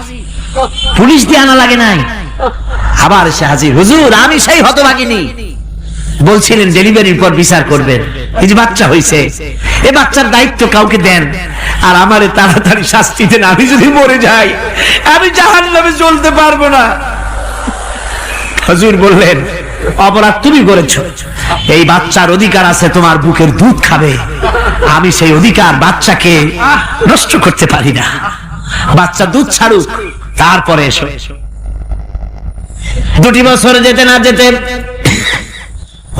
পুলিশ দিয়ে আনা লাগে নাই, আবার এসে হাজির, হুজুর আমি সেই হতভাগিনী, বলছিলেন ডেলিভারির পর বিচার করবেন, এই যে বাচ্চা হয়েছে, এই বাচ্চার দায়িত্ব কাউকে দেন, আর আমারে তাড়াতাড়ি শাস্তি দেন, আমি যদি মরে যাই আমি জাহান্নামে চলতে পারবো না। হুজুর বললেন, অপরাধ তুমি করেছো, এই বাচ্চার অধিকার আছে তোমার বুকের দুধ খাবে, আমি সেই অধিকার বাচ্চাকে নষ্ট করতে পারি না, বাচ্চা দুধ ছাড়ুক তারপরে এসো। 2 বছর যেতে না যেতে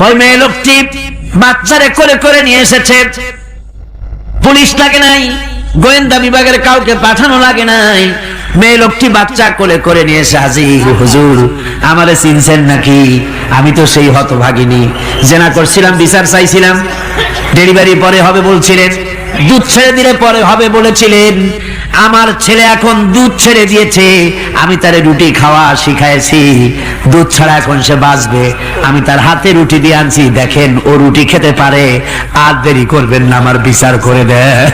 ওই মেয়ে লোকটি বাচ্চারে করে করে নিয়ে এসেছে, পুলিশ লাগে নাই, গোয়েন্দা বিভাগের কাউকে পাঠানো লাগে নাই, মেয়ে লোকটি বাচ্চা কোলে করে নিয়ে এসে হাজির, হুজুর আমারে চিনছেন নাকি? আমি তো সেই হতভাগিনী, জিনা করছিলাম, বিচার চাইছিলাম, ডেলিভারি পরে হবে বলছিলেন, দুধ ছেড়ে দিলে পরে হবে বলেছিলেন, আমার ছেলে এখন দুধ ছেড়ে দিয়েছে, আমি তারে রুটি খাওয়া শিখাইছি, দুধ ছাড়া এখন সে বাঁচবে, আমি তার হাতে রুটি দিয়ে আনছি, দেখেন ও রুটি খেতে পারে, আর দেরি করবেন না, আমার বিচার করে দেন।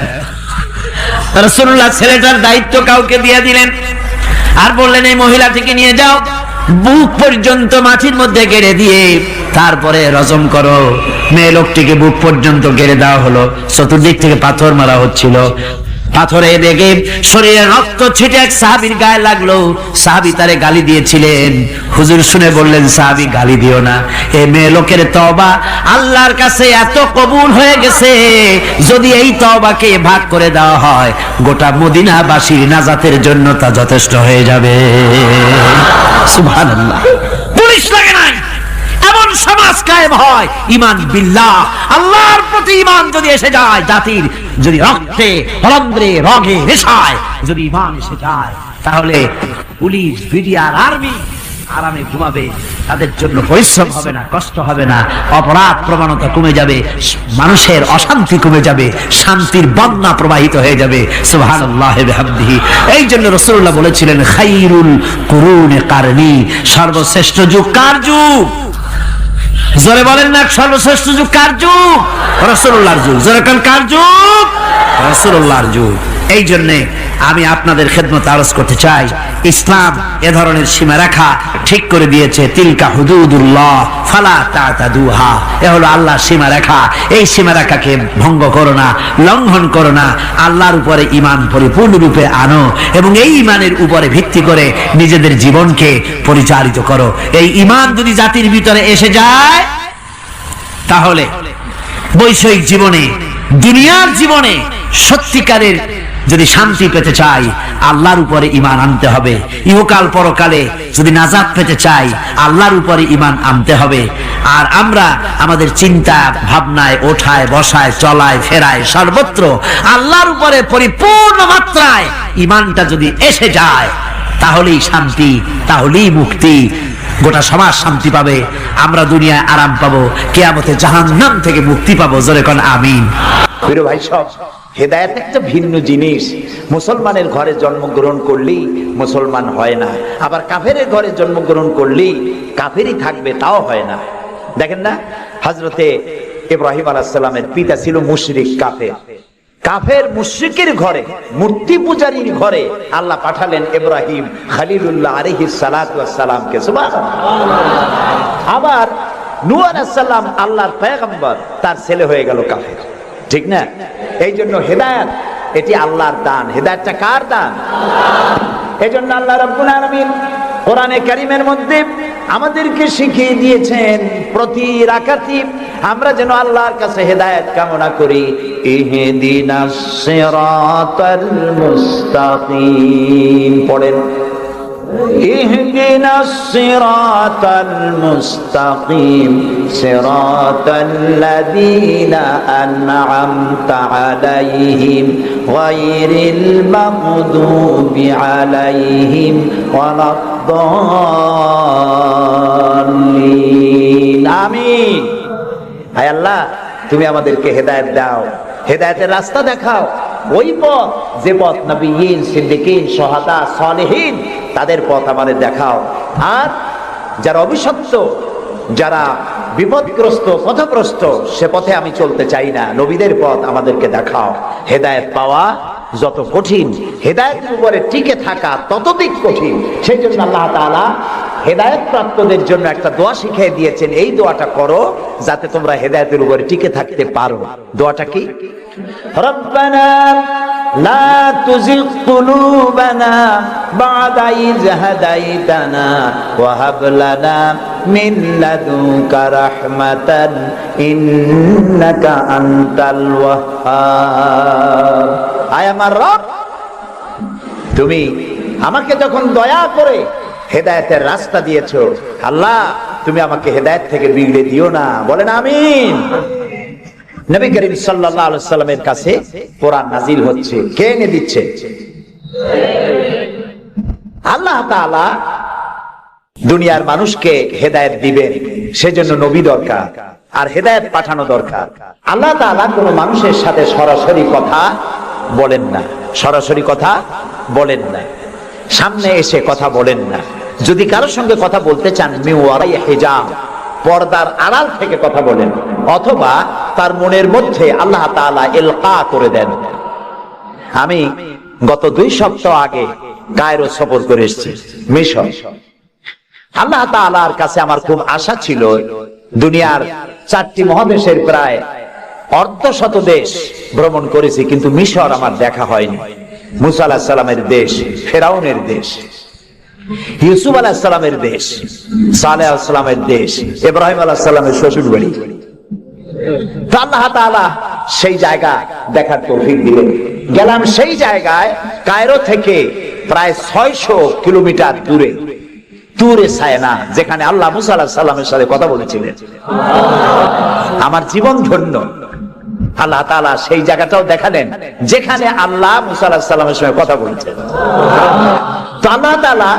রাসূলুল্লাহ ছেলেটার দায়িত্ব কাউকে দিয়ে দিলেন, আর বললেন এই মহিলাটিকে নিয়ে যাও, বুক পর্যন্ত মাটির মধ্যে গেড়ে দিয়ে তারপরে রজম করো। মেয়ে লোকটিকে বুক পর্যন্ত গেড়ে দেওয়া হলো, চতুর্দিক থেকে পাথর মারা হচ্ছিল, পাথরে লেগে শরীরে রক্ত ছিটে এক সাহাবীর গায়ে লাগলো, সাহাবী তারে গালি দিয়েছিলেন, হুজুর শুনে বললেন, সাহাবী গালি দিও না, এই মেয়ে লোকের তওবা আল্লাহর কাছে এত কবুল হয়ে গেছে, যদি এই তওবাকে ভাগ করে দেওয়া হয় গোটা মদিনাবাসীর নাজাতের জন্য তা যথেষ্ট হয়ে যাবে। সুবহানাল্লাহ, পুলিশ লাগে নাই, এমন সমাজ কায়েম হয়, ঈমান বিল্লাহ, আল্লাহর প্রতি ঈমান যদি এসে যায়, জাতির যদি রক্তে রন্ধ্রে রগে রেশায় যদি ঈমান এসে যায়, তাহলে পুলিশ বিডিআর আর্মি আরামে ঘুমাবে, তাদের জন্য পরিশ্রম হবে না, কষ্ট হবে না, অপরাধ প্রবণতা কমে যাবে, মানুষের অশান্তি কমে যাবে, শান্তির বন্যা প্রবাহিত হয়ে যাবে। সুবহানাল্লাহি ওয়া বিহামদিহি। এই জন্য রাসূলুল্লাহ বলেছিলেন, খায়রুল কুরুনি কারনি, সর্বশ্রেষ্ঠ যুগ কার যুগ? জোরে বলেন না, সর্বশ্রেষ্ঠ যুগ কার যুগ? রাসূলুল্লাহর যুগ। জোরে কান, কার যুগ? রাসূলুল্লাহর যুগ। এই জন্য আমি আপনাদের খেদমতে আরজ করতে চাই, ইসলাম এ ধরনের সীমারেখা ঠিক করে দিয়েছে, তিলকা হুদুদুল্লাহ ফালা তাতাদুহা, এ হলো আল্লাহর সীমারেখা, এই সীমারেখাকে ভঙ্গ করো না, লঙ্ঘন করো না, আল্লাহর উপরে ঈমান পরিপূর্ণরূপে আনো এবং এই ঈমানের উপরে ভিত্তি করে নিজেদের জীবনকে পরিচালিত করো। এই ঈমান যদি জাতির ভিতরে এসে যায়, তাহলে বৈষয়িক জীবনে, দুনিয়ার জীবনে সত্যিকারের যদি শান্তি পেতে চাই আল্লাহর উপরে ঈমান আনতে হবে। ইহকাল পরকালে যদি নাজাত পেতে চাই আল্লাহর উপরে ঈমান আনতে হবে। আর আমরা আমাদের চিন্তা ভাবনায়, ওঠায় বসায়, চলায় ফেরায় সর্বত্র আল্লাহর উপরে পরিপূর্ণ মাত্রায় ঈমানটা যদি এসে যায় তাহলেই শান্তি, তাহলেই মুক্তি। গোটা সমাজ শান্তি পাবে, আমরা দুনিয়ায় আরাম পাবো, কিয়ামতে জাহান্নাম থেকে মুক্তি পাবো। জোরে কোন আমিন। প্রিয় ভাই সব, হেদায়েত একটা ভিন্ন জিনিস। মুসলমানের ঘরে জন্মগ্রহণ করলেই মুসলমান হয় না, আবার কাফেরের ঘরে জন্মগ্রহণ করলেই কাফেরই থাকবে, তাও হয় না। দেখেন না, হযরতে ইব্রাহিম আলাইহিস সালামের পিতা ছিল মুশরিক, কাফের। কাফের মুশরিকের ঘরে, মূর্তি পূজারীর ঘরে আল্লাহ পাঠালেন ইব্রাহিম খলিলুল্লাহ আলাইহিস সালাতু ওয়াস সালামকে। সুবহানাল্লাহ। আবার নূহ আলাইহিস সালাম আল্লাহর পয়গম্বর, তার ছেলে হয়ে গেল কাফের। ঠিক না? এই জন্য হেদায়েত এটি আল্লাহর দান। হেদায়েতটা কার দান? এই জন্য আল্লাহ রাব্বুল আলামিন কোরআনে কারীমের মধ্যে আমাদেরকে শিখিয়ে দিয়েছেন প্রতি রাকাতে আমরা যেন আল্লাহর কাছে হেদায়েত কামনা করি। ইহদিনাস সিরাতাল মুস্তাকিম পড়েন। ইহদিনাস সিরাতাল মুস্তাকিম সিরাতাল্লাযীনা আন'আমতা আলাইহিম গায়রিল মাগদুবি আলাইহিম ওয়ালাদ-দাল্লিন। আমিন। হায় আল্লাহ, তুমি আমাদেরকে হেদায়েত দাও, হেদায়েতের রাস্তা দেখাও। ওই পথ, যে পথ নবীন, সিদ্দিকিন, শুহাদা, সালেহিন, তাদের পথ আমাদের দেখাও। আর যারা অভিশপ্ত, যারা বিপদগ্রস্ত, পথভ্রষ্ট, সে পথে আমি চলতে চাই না। নবীদের পথ আমাদেরকে দেখাও। হেদায়েত পাওয়া যত কঠিন, হেদায়েতের উপরে টিকে থাকা ততোধিক কঠিন। সেই জন্য আল্লাহ তাআলা হেদায়েত প্রাপ্তদের জন্য একটা দোয়া শিখিয়ে দিয়েছেন। এই দোয়াটা করো যাতে তোমরা হেদায়েতের উপরে টিকে থাকতে পারো। দোয়াটা কি? রব্বানা লা তুযিগ কুলুবানা বা'দা ইয হাদাইতানা ওয়া হাব লানা মিন লাদুনকা রাহমাতান ইন্নাকা আনতাল ওয়াহ্হাব। আয় আমার রব, তুমি আমাকে যখন দয়া করে হেদায়েতের রাস্তা দিয়েছো, আল্লাহ তুমি আমাকে হেদায়েত থেকে বিগড়ে দিও না। বলেন আমিন। নবী করিম সাল্লাল্লাহু আলাইহি সাল্লামের কাছে কোরআন নাজিল হচ্ছে, কে এনে দিচ্ছে? আল্লাহ তাআলা দুনিয়ার মানুষকে হেদায়েত দিবেন, সেজন্য নবী দরকার আর হেদায়েত পাঠানো দরকার। আল্লাহ তাআলা কোনো মানুষের সাথে সরাসরি কথা বলেন না, সরাসরি কথা বলেন না, সামনে এসে কথা বলেন না। যদি কারোর সঙ্গে কথা বলতে চান, মিন ওয়ারাই হিজাব, পর্দার আড়াল থেকে কথা বলেন, অথবা তার মনের মধ্যে আল্লাহ তাআলা ইলকা করে দেন। আমি গত 2 সপ্তাহ আগে কায়রো সফর করে এসেছি, মিশর। আল্লাহ তাআলার কাছে আমার খুব আশা ছিল। দুনিয়ার 4টি মহাদেশের প্রায় অর্ধশত দেশ ভ্রমণ করেছি, কিন্তু মিশর আমার দেখা হয়নি। মুসা আলাইহিস সালামের দেশ, ফেরাউনের দেশ, ইউসুফ আলাইহিস সালামের দেশ, সালেহ আলাইহিস সালামের দেশ, ইব্রাহিম আলাইহিস সালামের শ্বশুর বাড়ি। তো আল্লাহ তাআলা সেই জায়গা দেখার তৌফিক দিলেন। গেলাম সেই জায়গায়, কায়রো থেকে প্রায় 600 কিলোমিটার দূরে, তুরে সায়না, যেখানে আল্লাহ মুসা আলাইহিস সালামের সাথে কথা বলেছিলেন। আমার জীবন ধন্য। আল্লাহ তাআলা সেই জায়গাটাও দেখালেন যেখানে আল্লাহ মুসা আলাইহিস সালামের সঙ্গে কথা বলেছেন। তো আল্লাহ তাআলা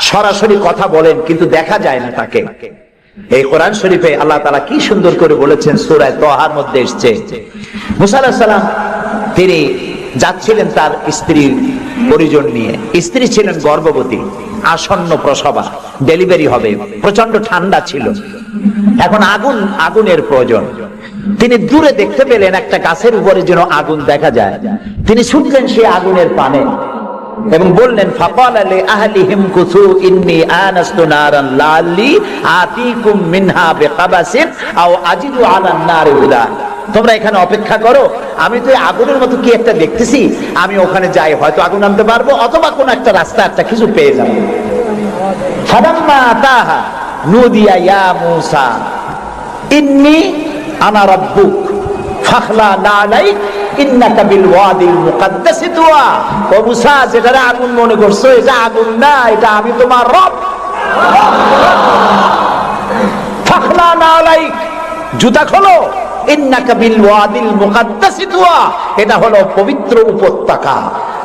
সরাসরি কথা বলেন, কিন্তু দেখা যায় না তাকে। এই কোরআন শরীফে আল্লাহ তাআলা কি সুন্দর করে বলেছেন, সূরা তাহার মধ্যে এসেছে, মুসা আলাইহিস সালাম তিনি যাচ্ছিলেন তার স্ত্রীর পরিজন নিয়ে। স্ত্রী ছিলেন গর্ভবতী, আসন্ন প্রসবা, ডেলিভারি হবে, প্রচন্ড ঠান্ডা ছিল, এখন আগুনের প্রয়োজন। তিনি দূরে দেখতে পেলেন একটা গাছের উপরে যেন আগুন দেখা যায়। তিনি ছুটলেন সেই আগুনের পানে এবং বললেন, ফাকালা লি আহলিহিম কুসু ইন্নী আনাস্তু নারান লাআল্লি আতিকুম মিনহা বিকাবাসিন আও আজিদু আলান নারি হুদা। তোমরা এখানে অপেক্ষা করো, আমি তো আগুনের মতো কি একটা দেখতেছি, আমি ওখানে যাই, হয়তো আগুন আনতে পারবো, অথবা কোন একটা রাস্তা, একটা কিছু পেয়ে যাবো। ফালাম্মা আতাহা নুদিয়া ইয়া মূসা ইন্নী আনা রাব্বুক ফাখলা নালাইক ইন্নাকা বিল ওয়াদিল মুকাদ্দাসি তুয়া। ও মুসা, যেটারে আগুন মনে করছো এটা আগুন না, এটা আমি তোমার রব। ফাখলা নালাইক, জুতা খোলো, ইন্নাকা বিল ওয়াদিল মুকাদ্দাসি তুয়া, এটা হলো পবিত্র উপত্যকা।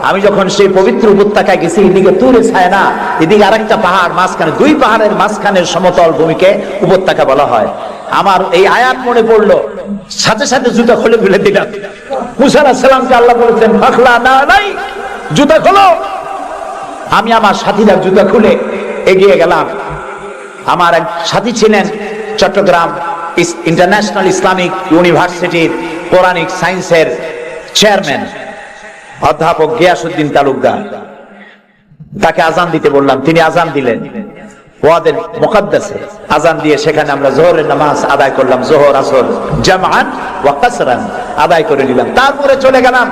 আমি যখন সেই পবিত্র উপত্যকায় গেছি, এদিকে তুরে ছায়না, এদিকে আরেকটা পাহাড়, মাঝখানে দুই পাহাড়ের মাঝখানের সমতল ভূমিকে উপত্যকা বলা হয়। আমার এই আয়াত মনে পড়লো, সাথে সাথে জুতা খুলে ফেলে দিলাম। মুসা আলাইহিস সালামকে আল্লাহ বলেছেন ফাখলা নালাইক, জুতা খোলো। আমি আমার সাথীরা জুতা খুলে এগিয়ে গেলাম। আমার এক সাথী ছিলেন চট্টগ্রাম ইন্টারন্যাশনাল ইসলামিক ইউনিভার্সিটির কোরআনিক সায়েন্সের চেয়ারম্যান অধ্যাপক গিয়াসউদ্দিন তালুকদার। তাকে আজান দিতে বললাম, তিনি আজান দিলেন। ওয়াদের মুকাদ্দাসে আজান দিয়ে সেখানে আমরা যোহরের নামাজ আদায় করলাম, যোহর আসর জামআন ওয়া কাসরান আদায় করে নিলাম। তারপরে চলে গেলাম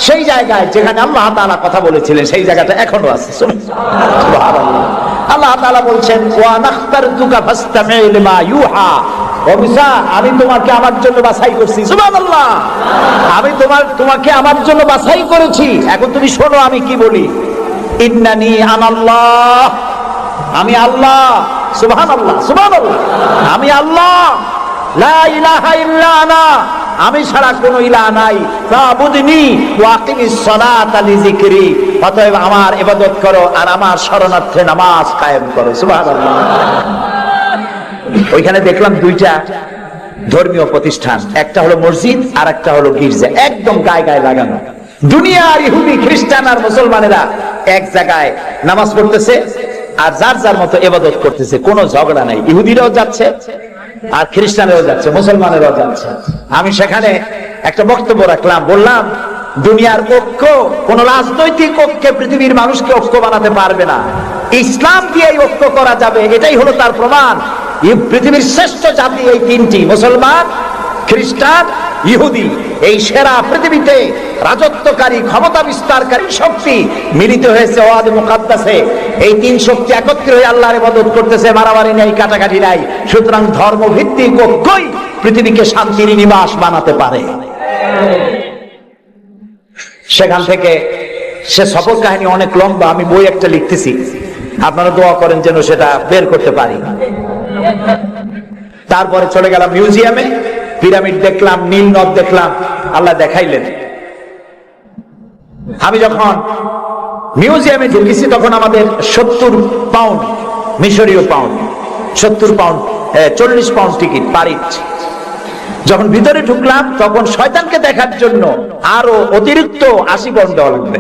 সেই জায়গায় যেখানে আল্লাহ তাআলা কথা বলেছিলেন, সেই জায়গাটা এখনো আছে। সুবহানাল্লাহ। আল্লাহ তাআলা বলছেন ওয়া নাখতারতুকা ফাসতামি লিমা ইউহা। ও মুসা, আমি তোমাকে আমার জন্য বাছাই করছি। সুবহানাল্লাহ। আমি তোমাকে আমার জন্য বাছাই করেছি, এখন তুমি শোনো আমি কি বলি। ইন্নানি আনাল্লাহ, আমি আল্লাহ। সুবহানাল্লাহ, সুবহানাল্লাহ। আমি আল্লাহ, লা ইলাহা ইল্লা আনা, আমি ছাড়া কোনো ইলাহ নাই। ফাবুদনি ওয়া আকিমিস সালাতা লিযিকরি, অতএব আমার ইবাদত করো আর আমার শরণার্থে নামাজ কায়েম করো। সুবহানাল্লাহ। ওইখানে দেখলাম দুইটা ধর্মীয় প্রতিষ্ঠান, একটা হলো মসজিদ আর একটা হলো গির্জা, একদম গায়ে গায়ে লাগানো। দুনিয়ার ইহুদি খ্রিস্টান আর মুসলমানেরা এক জায়গায় নামাজ পড়তেছে আর যার যার মতো ইবাদত করতেছে, কোনো ঝগড়া নাই। ইহুদিরাও যাচ্ছে আর খ্রিস্টানেরাও যাচ্ছে, মুসলমানেরাও যাচ্ছে। আমি সেখানে একটা বক্তব্য রাখলাম, বললাম দুনিয়ার ঐক্য, কোন রাজনৈতিক ঐক্যে পৃথিবীর মানুষকে ঐক্য বানাতে পারবে না। ইসলাম দিয়ে ঐক্য করা যাবে, এটাই হলো তার প্রমাণ। পৃথিবীর শ্রেষ্ঠ জাতি এই তিনটি, মুসলমান, খ্রিস্টান, ইহুদি। এই সেরা পৃথিবীতে রাজত্বকারী, ক্ষমতা বিস্তারকারী শক্তি মিলিত হয়েছে ওয়াদ মুকাদ্দাসে। এই তিন শক্তি একত্রে হয়ে আল্লাহর ইবাদত করতেছে, মারামারি নাই, কাটাকাটি নাই। সুতরাং ধর্মভিত্তিক ঐক্যই পৃথিবীকে শান্তির নিবাস বানাতে পারে। সেখান থেকে সে সফর কাহিনী অনেক লম্বা, আমি বই একটা লিখতেছি, আপনারা দোয়া করেন যেন সেটা বের করতে পারি। তারপরে চলে গেলাম মিউজিয়ামে, পিরামিড দেখলাম, নীল নদ দেখলাম, আল্লাহ দেখাইলেন। আমি যখন মিউজিয়ামে ঢুকেছি তখন আমাদের 70 পাউন্ড, মিশরীয় পাউন্ড, 70 পাউন্ড, 40 পাউন্ড টিকিট পারিচ। যখন ভিতরে ঢুকলাম তখন শয়তানকে দেখার জন্য আরো অতিরিক্ত 80 পাউন্ড দেওয়া লাগবে।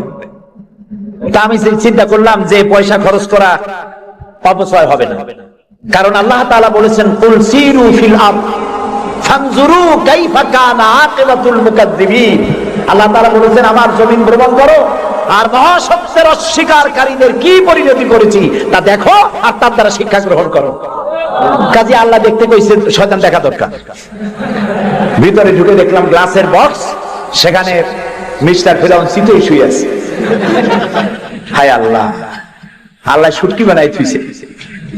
তা আমি চিন্তা করলাম যে পয়সা খরচ করা অপচয় হবে না, কারণ আল্লাহ তাআলা বলেছেন কুল সিরু ফিল আরদ ফানজুরু কাইফা কানা আকিবাতুল মুকাজ্জিবিন। আল্লাহ তাআলা বলেছেন আমার জমিন ভ্রমণ করো আর মহাসত্যের অস্বীকারীদের কি পরিণতি করেছি তা দেখো আর তার দ্বারা শিক্ষা গ্রহণ করো। কাজে আল্লাহ দেখতে কইছে, শয়তান দেখা দরকার। ভিতরে ঢুকে দেখলাম গ্লাসের বক্স, সেখানে মিস্টার ফিরাউন চিতই শুয়ে আছে। হায় আল্লাহ, আল্লাহ শুটকি বানাই থুইছে,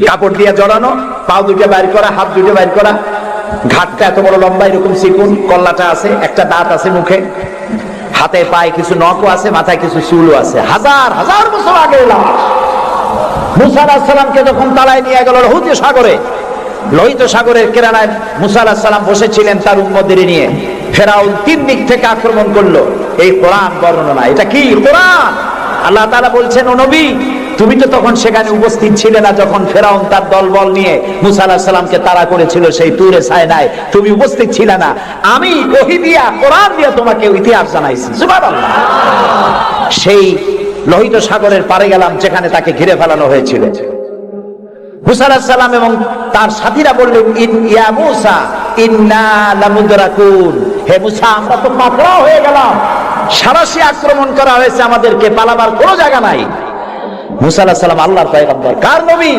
কাপড় দিয়ে জড়ানো, পা দুটো বাইর করা, হাত দুটো বাইর করা, ঘাটটা এত বড় লম্বা, এরকম চিকুন, কল্লাটা আছে, একটা দাঁত আছে মুখে, হাতে পায়ে কিছু নখও আছে, মাথায় কিছু চুলও আছে। হাজার হাজার বছর আগে মুসা আলাইহিস সালামকে যখন তালায় নিয়ে গেল লোহিত সাগরের কেরানায় মুসা আলাইহিস সালাম বসেছিলেন তার উম্মতদের নিয়ে। ফেরাউন 3 দিক থেকে আক্রমণ করলো। এই কোরআন বর্ণনা, এটা কি কোরআন? আল্লাহ তাআলা বলছেন ও নবী, তুমি তো তখন সেখানে উপস্থিত ছিলে না যখন ফেরাউন তার দলবল নিয়ে মুসা আলাইহিস সালামকে তাড়া করেছিল সেই তুরে সায়নায়, তুমি উপস্থিত ছিলে না। আমি ওহী দিয়া, কোরআন দিয়া তোমাকে ইতিহাস জানাইছি। সুবহানাল্লাহ। সেই লোহিত সাগরের পারে গেলাম যেখানে তাকে ঘিরে ফেলানো হয়েছিল। মুসা আলাইহিস সালাম এবং তার সাথীরা বললেন ইয়া মুসা ইন্না লামুদরাকুন, হে মুসা আমরা তো পাকড়াও হয়ে গেলাম, সারাশি আক্রমণ করা হয়েছে, আমাদেরকে পালাবার কোনো জায়গা নাই। মুসা আলাইহিস সালাম আল্লাহর পয়গম্বর। কার নবী?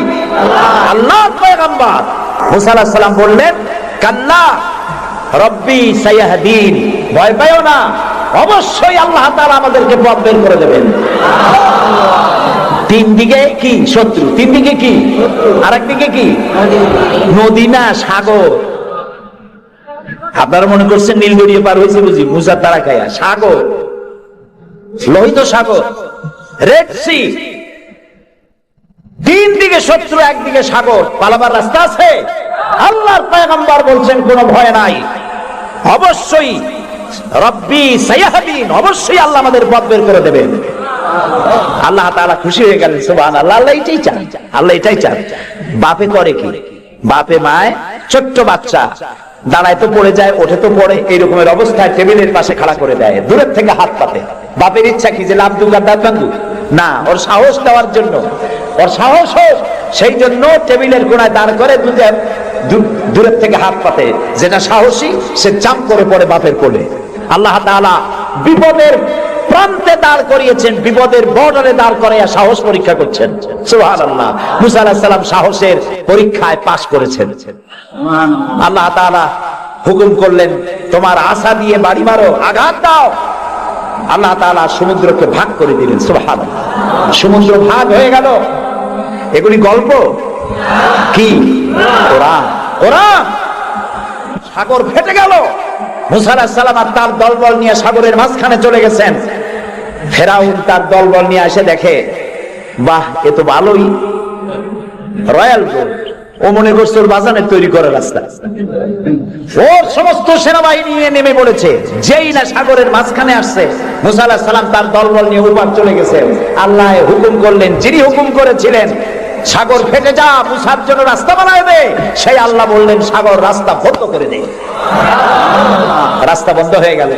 আল্লাহর পয়গম্বর। মুসা আলাইহিস সালাম বললেন কাল্লা রব্বি সায়াহদিন, ভয় পাইও না, অবশ্যই আল্লাহ তাআলা আমাদেরকে পথ বের করে দেবেন। 3 দিকে কি শত্রু, 3 দিকে কি, আরেক দিকে কি নদী না সাগর। আপনারা মনে করছেন নীলদরিয়া পার হয়েছে বুঝি মুসার তারা খায়া? সাগর, লোহিত সাগর, রেড সি, তিন দিকে শত্রু, একদিকে সাগর, পালাবার রাস্তা আছে? আল্লাহর পয়গম্বর বলছেন কোনো ভয় নাই, অবশ্যই রব্বি সায়াহদিন, অবশ্যই আল্লাহ আমাদের পথ বের করে দেবেন। আল্লাহ তাআলা খুশি হয়ে গেলেন, সুবহানাল্লাহ। আল্লাহ এটাই চান, আল্লাহ এটাই চান। বাপে করে কি? বাপে মায় ছোট্ট বাচ্চা দাঁড়ায় তো পড়ে যায়, ওঠে তো পড়ে, এইরকমের অবস্থায় টেবিলের পাশে খাড়া করে দেয়, দূরের থেকে হাত পাতে। বাপের ইচ্ছা কি যে লাভ দুক আর দাঁত বান্ধু? না, ওর সাহস দেওয়ার জন্য, ওর সাহস হোক সেই জন্য টেবিলের কোণায় দাঁড় করে দূরের থেকে হাত পাতে। যেটা সাহসী সে জাম্প করে পড়ে বাপের কোলে। আল্লাহ তাআলা বিপদের প্রান্তে দাঁড় করিয়েছেন, বিপদের বর্ডারে দাঁড় করাইয়া সাহস পরীক্ষা করছেন। সুবহানাল্লাহ। মুসা আলাইহিস সালাম সাহসের পরীক্ষায় পাশ করেছেন। আল্লাহ তাআলা হুকুম করলেন, তোমার আশা দিয়ে বাড়ি মারো, আঘাত দাও। আল্লাহ তাআলা সমুদ্রকে ভাগ করে দিলেন। সুবহানাল্লাহ। সমুদ্র ভাগ হয়ে গেল। এগুলি গল্প কি? কোরআন। কোরআন। সাগর ফেটে গেল। মুসা আলাইহিস সালাম আর তার দলবল নিয়ে সাগরের মাঝখানে চলে গেছেন। ফেরাউন তার দলবল নিয়ে এসে দেখে, বাহ, এ তো ভালোই, রয়্যাল বোট। ও মনে করছে ওর বাজানের তৈরি করা রাস্তা। ওর সমস্ত সেনাবাহিনী নিয়ে নেমে পড়েছে। যেই না সাগরের মাঝখানে আসছে, মুসা আলাইহিস সালাম তার দলবল নিয়ে ওপার চলে গেছে। আল্লাহ হুকুম করলেন, যিনি হুকুম করেছিলেন সাগর ফেটে যা, মুসার জন্য রাস্তা বানায় দে, সেই আল্লাহ বললেন সাগর রাস্তা বন্ধ করে দে। রাস্তা বন্ধ হয়ে গেল।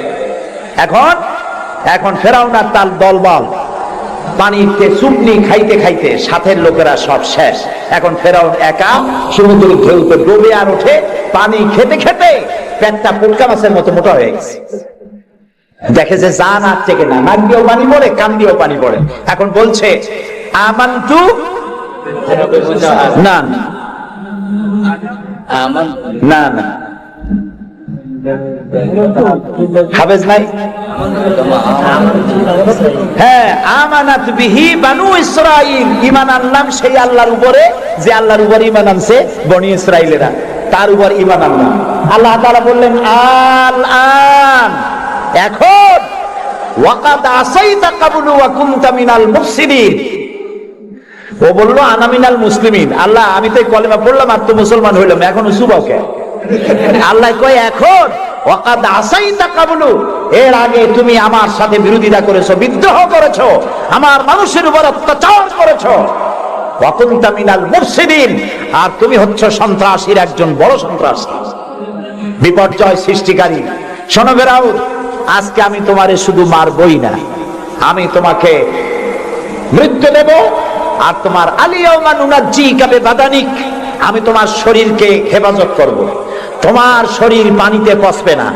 এখন ফেরাউন আর তার দলবল পানিতে চুপনি খাইতে খাইতে সাথের লোকেরা সব শেষ। এখন ফেরাউন একা সমুদ্রের ঢেউতে ডুবে আর ওঠে, পানি খেতে খেতে পেটটা পুটকা মাছের মতো মোটা হয়ে গেছে। দেখে যে জান আর থেকে না, নাক দিয়েও পানি পড়ে, কান দিয়েও পানি পড়ে। এখন বলছে আমানতু, না না না, হাফেজ নাই? হ্যাঁ, আমানাত বিহি বানু ইসরাইল, ঈমান আনলাম সেই আল্লাহর উপরে যে আল্লাহর উপরে ঈমান আনছে বনি ইসরাইলেরা, তার উপর ঈমান আনলাম। আল্লাহ তাআলা বললেন আল আন, এখন ওয়াকাদ আসাইতা কাবলু ওয়া কুনতা মিনাল মুফসিদিন। ও বলল আনা মিনাল মুসলিমিন। আল্লাহ আমি তো কলেমা পড়লাম আর তো মুসলমান হইলাম, এখন উসুবাও কে? আল্লাহ কয় এখন ওয়াকাদ আসাইতা কাবলু, এর আগে তুমি আমার সাথে বিরোধিতা করেছো, বিদ্রোহ করেছো, আমার মানুষের উপর অত্যাচার করেছো, ওয়া কুনতা মিনাল মুফসিদিন, আর তুমি হচ্ছো সন্ত্রাসীর একজন বড় সন্ত্রাসী, বিপর্যয় সৃষ্টিকারী। শোনো ফেরাউন, আজকে আমি তোমারে শুধু মারবই না, আমি তোমাকে মৃত্যু দেব। আর তোমার আলিয়াউমা নুনাজ্জিকা বিবাদানিক, আমি তোমার শরীরকে হেফাজত করব। তোমার শরীর পানিতে পচবে না,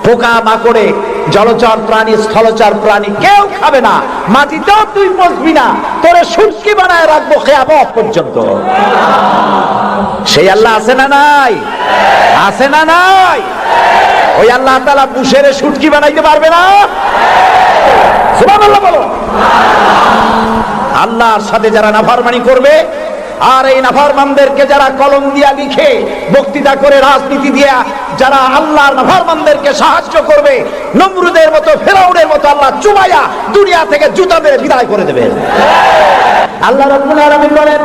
পোকা মাকড়ে, জলচর প্রাণী, স্থলচর প্রাণী কেউ খাবে না, মাটিতেও তুই পচবি না, তোরে শুটকি বানায় রাখবো কিয়ামত পর্যন্ত। সেই আল্লাহ আছে না নাই? আছে না নাই? ওই আল্লাহ তাআলা বুশেরে শুটকি বানাইতে পারবে না? সুবহানাল্লাহ বলো। আল্লাহর সাথে যারা নাফরমানি করবে, আর এই নাফরমানদেরকে যারা কলম দিয়া লিখে, বক্তৃতা করে, রাজনীতি দিয়া যারা আল্লাহর নাফরমানদেরকে সাহায্য করবে, নমরুদের মতো, ফেরাউনের মতো আল্লাহ চুবাইয়া দুনিয়া থেকে জুতা মেরে বিদায় করে দেবে। আল্লাহ রাব্বুল আলামিন বলেন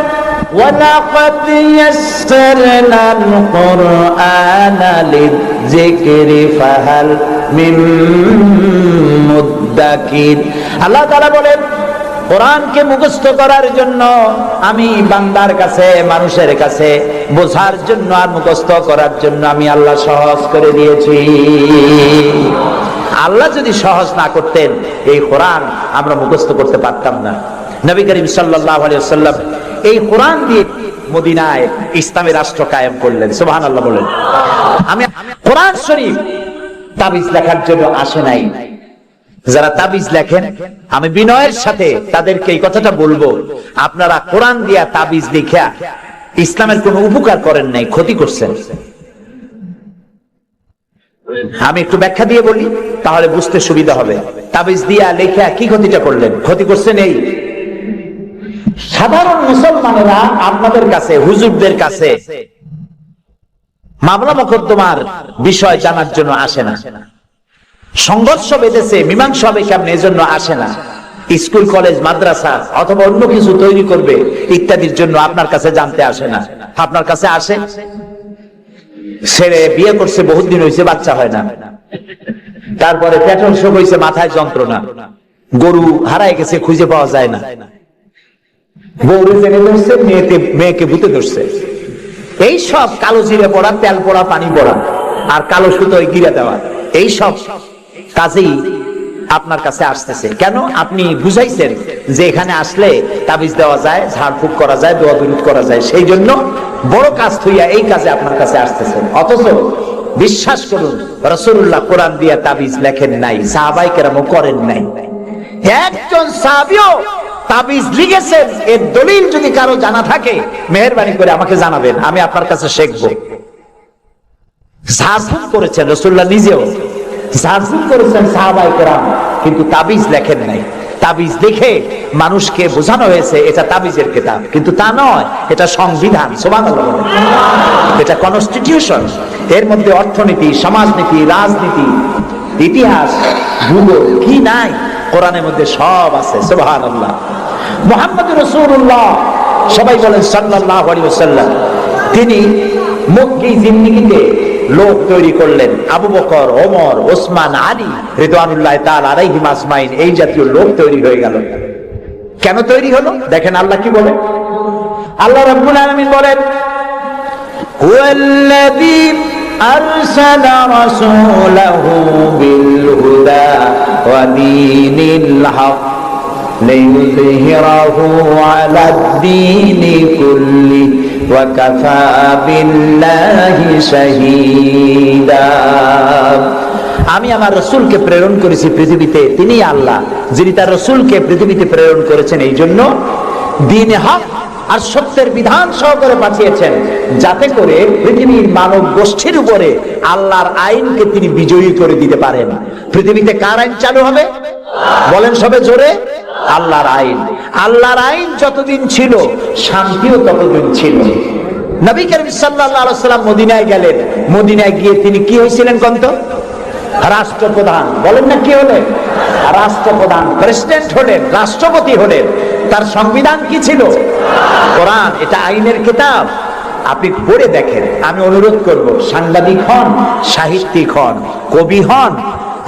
ওয়ালাকাদ ইয়াসসারনাল কুরআনা লিযিকরি ফাহাল মিন মুদ্দাকির। আল্লাহ তাআলা বলেন কোরআনকে মুখস্থ করার জন্য আমি বান্দার কাছে, মানুষের কাছে বোঝার জন্য আর মুখস্থ করার জন্য আমি আল্লাহ সহজ করে দিয়েছি। আল্লাহ যদি সহজ না করতেন এই কোরআন আমরা মুখস্থ করতে পারতাম না। নবী করিম সাল্লাল্লাহু আলাইহি ওয়াসাল্লাম এই কোরআন দিয়ে মদিনায় ইসলামী রাষ্ট্র কায়েম করলেন। সুবহানাল্লাহ বলেন। আমি কোরআন শরীফ তাবিজ লেখার জন্য আসে নাই। যারা তাবিজ লেখেন আমি বিনয়ের সাথে তাদেরকে এই কথাটা বলবো, আপনারা কোরআন দিয়া তাবিজ লিখা ইসলামের কোনো উপকার করেন নাই, ক্ষতি করছেন। আমি একটু ব্যাখ্যা দিয়ে বলি, তাহলে বুঝতে সুবিধা হবে। তাবিজ দিয়া লেখা কি ক্ষতিটা করলেন? ক্ষতি করছেন এই, সাধারণ মুসলমানেরা আপনাদের কাছে, হুজুরদের কাছে মামলা মোকদ্দমার বিষয় জানার জন্য আসে না, সংঘর্ষ বেঁধেছে মীমাংসা হবে কেমন এজন্য আসে না, স্কুল কলেজ মাদ্রাসা অথবা অন্য কিছু তৈরি করবে ইত্যাদির জন্য আপনার কাছে জানতে আসে না। আপনার কাছে আসে ছেলে বিয়ে করছে, বহুত দিন হয়েছে, বাচ্চা হয় না, তারপরে পেট্রোল শোক হয়েছে, মাথায় যন্ত্রণা, গরু হারায় গেছে, খুঁজে পাওয়া যায় না, গরু জেনে ধরছে, মেয়েকে ভূতে ধরছে, এই সব কালো জিরে পড়া, তেল পড়া, পানি পড়া, আর কালো সুতোয় গিরে দেওয়া, এই সব কাজেই আপনার কাছে আসতেছে। কেন? আপনি বুঝাইছেন যে এখানে আসলে তাবিজ দেওয়া যায়, ঝাড়ফুঁক করা যায়, দোয়া বিরোধ করা যায়, সেই জন্য বড় কাজ থইয়া এই কাজে আপনার কাছে আসতেছেন। অথচ বিশ্বাস করুন, রাসূলুল্লাহ কোরআন দিয়ে তাবিজ লেখেন নাই, সাহাবায়ে কেরামও করেন নাই। একজন সাহাবীও তাবিজ লিখেছেন এর দলিল যদি কারো জানা থাকে মেহেরবানি করে আমাকে জানাবেন, আমি আপনার কাছে শিখবো। ঝাড়ফুঁক করেছেন রাসূলুল্লাহ নিজেও, ঝাড়ফুঁক করেছেন সাহাবায়ে কেরাম, কিন্তু তাবিজ লেখেন নাই। তাবিজ লিখে মানুষকে বোঝানো হয়েছে এটা তাবিজের কিতাব, কিন্তু তা নয়, এটা সংবিধান। সুবহানাল্লাহ। এটা কনস্টিটিউশন, এর মধ্যে অর্থনীতি, সমাজনীতি, রাজনীতি, ইতিহাস, ভূগোল কি নাই, কোরআনের মধ্যে সব আছে। সুবহানাল্লাহ। মুহাম্মদুর রাসূলুল্লাহ, সবাই বলেন সাল্লাল্লাহু আলাইহি ওয়াসাল্লাম, তিনি মক্কি জিন্দেগিতে লোক তৈরি করলেন, আবু বকর, ওমর, ওসমান, আলী রিদওয়ানুল্লাহ তাআলা আলাইহিম আজমাইন, এই জাতীয় লোক তৈরি হয়ে গেল। কেন তৈরি হলো? দেখেন আল্লাহ কি বলে। আল্লাহ রাব্বুল আলামিন বলেন, হুয়াল্লাযী আরসালা রাসূলাহু বিল হুদা ওয়া দীনিল হক লিইয়ুযহিরাহু আলাদ দীনি কুল্লি ওয়া কাফা বিল্লাহি শাহীদা। আমি আমার রাসূলকে প্রেরণ করেছি পৃথিবীতে, তিনি আল্লাহ যিনি তার রাসূলকে পৃথিবীতে প্রেরণ করেছেন এই জন্য দ্বীন হক আর সত্যের বিধান সহকারে পাঠিয়েছেন, যাতে করে পৃথিবীর মানব গোষ্ঠীর উপরে আল্লাহর আইনকে তিনি বিজয়ী করে দিতে পারেন। পৃথিবীতে কার আইন চালু হবে? বলেন সবে জোরে, আল্লাহর আইন। আল্লাহর আইন যতদিন ছিল শান্তিও ততদিন ছিল। নবী করিম সাল্লাল্লাহু আলাইহি ওয়াসাল্লাম মদিনায় গেলেন, মদিনায় গিয়ে তিনি কি হয়েছিলেন কোন তো? রাষ্ট্রপ্রধান। বলেন না কি হলেন? রাষ্ট্রপ্রধান, প্রেসিডেন্ট হলেন, রাষ্ট্রপতি হলেন। তার সংবিধান কি ছিল? কোরআন। এটা আইনের কিতাব, আপনি পড়ে দেখেন। আমি অনুরোধ করব, সাংবাদিক হন, সাহিত্যিক হন, কবি হন,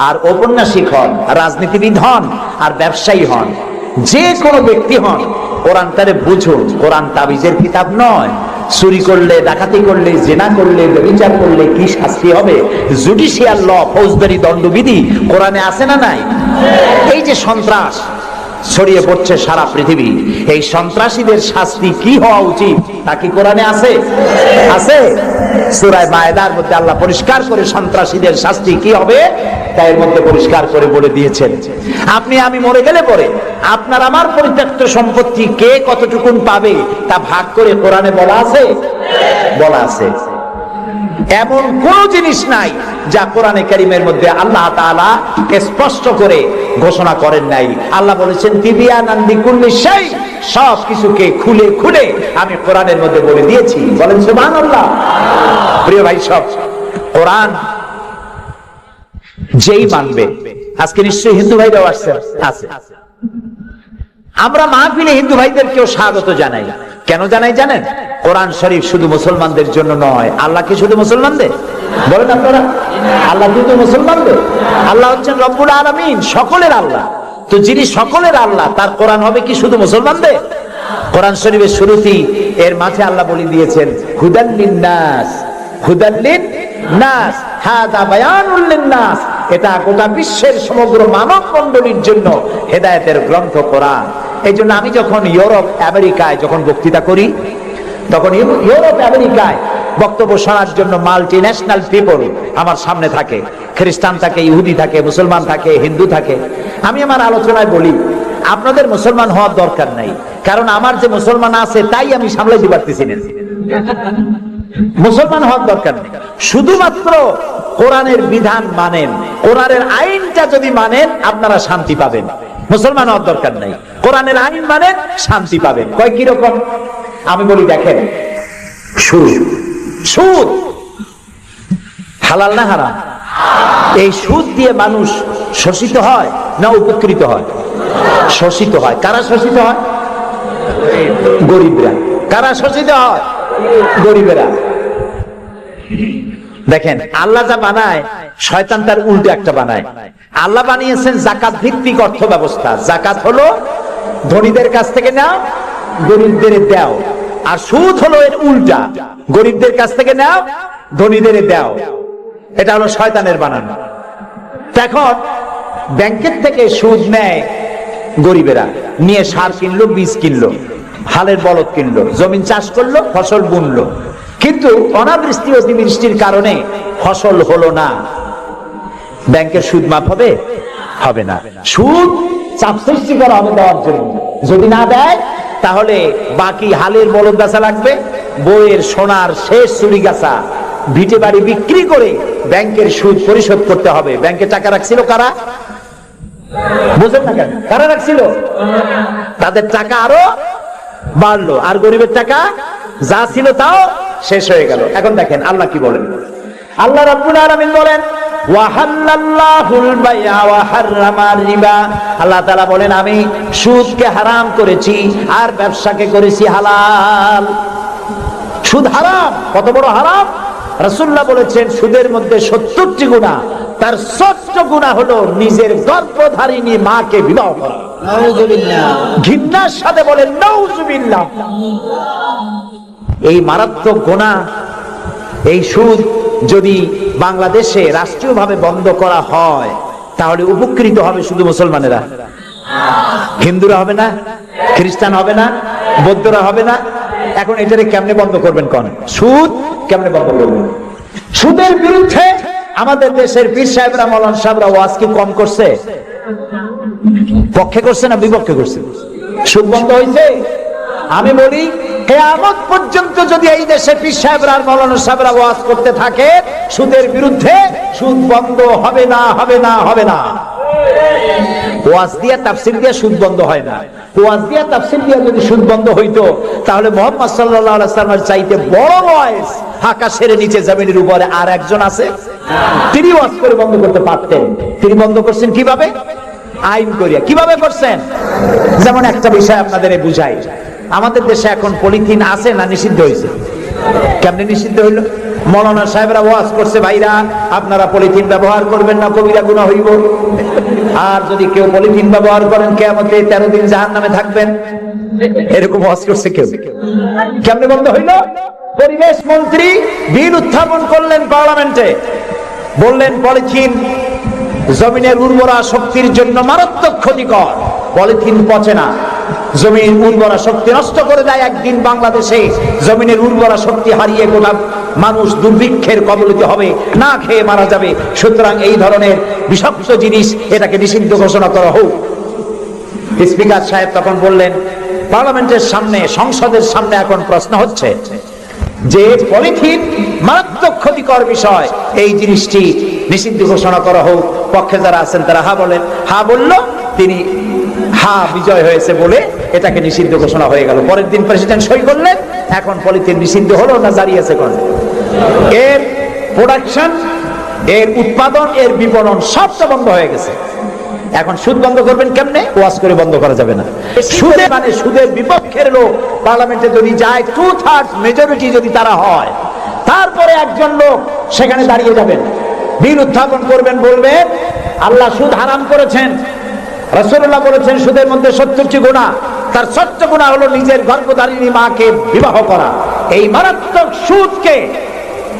আর ঔপন্যাসিক হন, রাজনীতিবিদ হন, আর ব্যবসায়ী হন, যে কোনো ব্যক্তি হন, কোরআন তারে বুঝুন। কোরআন তাবিজের কিতাব নয়। চুরি করলে, ডাকাতি করলে, জিনা করলে, ব্যভিচার করলে কি শাস্তি হবে, জুডিশিয়াল ল, ফৌজদারি দণ্ডবিধি কোরআনে আছে না নাই? এই যে সন্ত্রাস ছড়িয়ে পড়ছে সারা পৃথিবী, এই সন্ত্রাসীদের শাস্তি কি হওয়া উচিত তা কি কোরআনে আছে? আছে। সূরা মায়েদার মধ্যে আল্লাহ পরিষ্কার করে সন্ত্রাসীদের শাস্তি কি হবে তা এর মধ্যে পরিষ্কার করে বলে দিয়েছেন। আপনি আমি মরে গেলে পরে আপনার আমার পরিত্যক্ত সম্পত্তি কে কতটুকুন পাবে তা ভাগ করে কোরআনে বলা আছে? বলা আছে। এমন কোন জিনিস নাই যা কোরআনে কারীমের মধ্যে আল্লাহ তাআলা স্পষ্ট করে ঘোষণা করেন নাই। আল্লাহ বলেছেন তিবিয়ানান লিকুল্লি শাই, সব কিছুকে খুলে খুলে আমি কোরআনের মধ্যে বলে দিয়েছি। বলেন সুবহানাল্লাহ। প্রিয় ভাই, সব কোরআন যেই মানবে, আজকে নিশ্চয়ই হিন্দু ভাইরাও আসছে, আছে। আমরা মাহফিলে হিন্দু ভাইদেরকেও স্বাগত জানাই। কেন জানাই জানেন? কোরআন শরীফ শুধু মুসলমানদের জন্য নয়। আল্লাহ কি শুধু মুসলমানদের? বলেন আপনারা, আল্লাহ শুধু মুসলমানদের? আল্লাহ হচ্ছেন রব্বুল আলামিন, সকলের আল্লাহ। তো যিনি সকলের আল্লাহ, তার কোরআন হবে কি শুধু মুসলমানদের? কোরআন শরীফের শুরুতেই এর মাঝে আল্লাহ বলে দিয়েছেন হুদাল লিন্নাস, হুদাল লিন্নাস, হাদা বায়ানুল লিন্নাস। এটা গোটা বিশ্বের সমগ্র মানব মণ্ডলীর জন্য হেদায়েতের গ্রন্থ কোরআন। এই জন্য আমি যখন ইউরোপ আমেরিকায় যখন বক্তৃতা করি, তখন ইউরোপ আমেরিকায় বক্তব্য শোনার জন্য মাল্টি ন্যাশনাল পিপল আমার সামনে থাকে। খ্রিস্টান থাকে, ইহুদি থাকে, মুসলমান থাকে, হিন্দু থাকে। আমি আমার আলোচনায় বলি, আপনাদের মুসলমান হওয়ার দরকার নাই, কারণ আমার যে মুসলমান আছে তাই আমি সামলাইতে পারতেছি না। মুসলমান হওয়ার দরকার নেই, শুধুমাত্র কোরআনের বিধান মানেন, কোরআনের আইনটা যদি মানেন আপনারা শান্তি পাবেন। মুসলমান হওয়ার দরকার নাই, কোরআনের আইন মানেন, শান্তি পাবেন। কয় কিরকম? আমি বলি দেখেন, সুদ, সুদ হালাল না হারাম? এই সুদ দিয়ে মানুষ শোষিত হয় না উপকৃত হয়? শোষিত হয়। কারা শোষিত হয়? গরিবরা। কারা শোষিত হয়? গরিবেরা। দেখেন আল্লাহ যা বানায় শয়তান তার উল্টো একটা বানায়। আল্লাহ বানিয়েছেন জাকাত ভিত্তিক অর্থ ব্যবস্থা। জাকাত হলো ধনীদের কাছ থেকে নাও, গরিবদের দাও। আর সুদ হলো এর উল্টা, গরিবদের কাছ থেকে নাও, ধনীদের দাও। এটা হলো শয়তানের বানানো। এখন ব্যাংকের থেকে সুদ নেয় গরিবেরা, নিয়ে সার কিনলো, বীজ কিনলো, হালের বলদ কিনলো, জমিন চাষ করলো, ফসল বুনলো, কিন্তু অনাবৃষ্টি অতিবৃষ্টির কারণে ফসল হলো না। ব্যাংকের সুদ মাফ হবে? হবে না। সুদ চাপ সৃষ্টি করা হবে দেওয়ার জন্য। যদি না দেয় তাহলে বাকি হালের বলদ বেচা লাগবে, বইয়ের সোনার শেষ চুরি গাছা, ভিটে বাড়ি বিক্রি করে ব্যাংকের সুদ পরিশোধ করতে হবে। ব্যাংকে টাকা রাখছিল কারা? বুঝেন না কেন? কারা রাখছিল? তাদের টাকা আরো বাড়লো, আর গরিবের টাকা যা ছিল তাও শেষ হয়ে গেল। এখন দেখেন আল্লাহ কি বলেন। আল্লাহ রাব্বুল আলামিন বলেন ওয়াহাল্লাল্লাহুল বাইআ ওয়া হাররামার রিবা। আল্লাহ তাআলা বলেন আমি সুদকে হারাম করেছি আর ব্যবসাকে করেছি হালাল। সুদ হারাম। কত বড় হারাম? রাসূলুল্লাহ বলেছেন সুদের মধ্যে ৭০টি গুনাহ, তার ৬০ গুনাহ হলো নিজের গর্ভধারিণী মাকে বিবাহ করা। নাউযুবিল্লাহ। ঘৃণার সাথে বলেন নাউযুবিল্লাহ। এই মারাত্মক গুনাহ, এই সুদ যদি বাংলাদেশে রাষ্ট্রীয়ভাবে বন্ধ করা হয় তাহলে উপকৃত হবে শুধু মুসলমানেরা। হিন্দুরা হবে না, খ্রিস্টান হবে না, বৌদ্ধরা হবে না। এখন এটারে কেমনে বন্ধ করবেন? কোন সুদ কেমনে বন্ধ করবেন? সুদের বিরুদ্ধে আমাদের দেশের পীর সাহেবরা, মাওলানা সাহেবরা ওয়াজ কি কম করছে? পক্ষে করছে না বিপক্ষে করছে? সুদ বন্ধ হয়েছে? আমি বলি কিয়ামত পর্যন্ত যদি এই দেশে পীর সাহেবরা আর মাওলানা সাহেবরা ওয়াজ করতে থাকে সুদের বিরুদ্ধে, সুদ বন্ধ হবে না, হবে না, হবে না। ওয়াজ দিয়া তাফসীর দিয়া সুদ বন্ধ হয় না। ওয়াজ দিয়া তাফসীর দিয়া যদি সুদ বন্ধ হইতো তাহলে মুহাম্মদ সাল্লাল্লাহু আলাইহি ওয়াসাল্লামের চাইতে বড় ওয়াজ আকাশের নিচে জমিনের উপরে আর একজন আছে, তিনি ওয়াজ করে বন্ধ করতে পারতেন। তিনি বন্ধ করছেন কিভাবে? আইন করিয়া। কিভাবে করছেন? যেমন একটা বিষয় আপনাদের বুঝাই। আমাদের দেশে এখন পলিথিন আছে না নিষিদ্ধ হয়েছে? কেমনে নিষিদ্ধ হইল? মাওলানা সাহেবরা ওয়াজ করছে ভাইরা আপনারা পলিথিন ব্যবহার করবেন না, কবিরা গুনাহ হইব। আর যদি কেউ পলিথিন ব্যবহার করেন কিয়ামতে 13 দিন জাহান্নামে থাকবেন। এরকম ওয়াজ করছে কেউ? কেমনে বন্ধ হইল? পরিবেশ মন্ত্রী বিল উত্থাপন করলেন পার্লামেন্টে, বললেন পলিথিন জমিনের উর্বরা শক্তির জন্য মারাত্মক ক্ষতিকর। পলিথিন পচে না, জমির উর্বরা শক্তি নষ্ট করে দেয়। একদিন বাংলাদেশে জমিনের উর্বরা শক্তি হারিয়ে গোটা মানুষ দুর্ভিক্ষের কবলিত হবে, না খেয়ে মারা যাবে। সুতরাং এই ধরনের বিষাক্ত জিনিস এটাকে নিষিদ্ধ ঘোষণা করা হোক। স্পিকার সাহেব তখন বললেন পার্লামেন্টের সামনে, সংসদের সামনে এখন প্রশ্ন হচ্ছে যে পলিথিন মারাত্মক ক্ষতিকর বিষয়, এই জিনিসটি নিষিদ্ধ ঘোষণা করা হোক। পক্ষে যারা আছেন তারা হা বলেন। হা বলল, তিনি হা বিজয় হয়েছে বলে এটাকে নিষিদ্ধ ঘোষণা হয়ে গেল। পরের দিন প্রেসিডেন্ট সই করলেন। এখন পলিথিন নিষিদ্ধ হলো না জারি আছে? কোন এর প্রোডাকশন, এর উৎপাদন, এর বিপণন সবটা বন্ধ হয়ে গেছে। এখন সুদ বন্ধ করবেন কেমনে? ওয়াজ করে বন্ধ করা যাবে না। সুদে মানে সুদের বিপক্ষের লোক পার্লামেন্টে যদি যায়, 2/3 মেজরিটি যদি তারা হয়, তারপরে একজন লোক সেখানে দাঁড়িয়ে যাবেন, বিল উত্থাপন করবেন, বলবেন আল্লাহ সুদ হারাম করেছেন, রাসূলুল্লাহ বলেছেন সুদের মধ্যে ৭০টি গুনাহ, তার ৬০ গুনাহ হলো নিজের গর্ভধারিণী মাকে বিবাহ করা। এই মারাত্মক সুদকে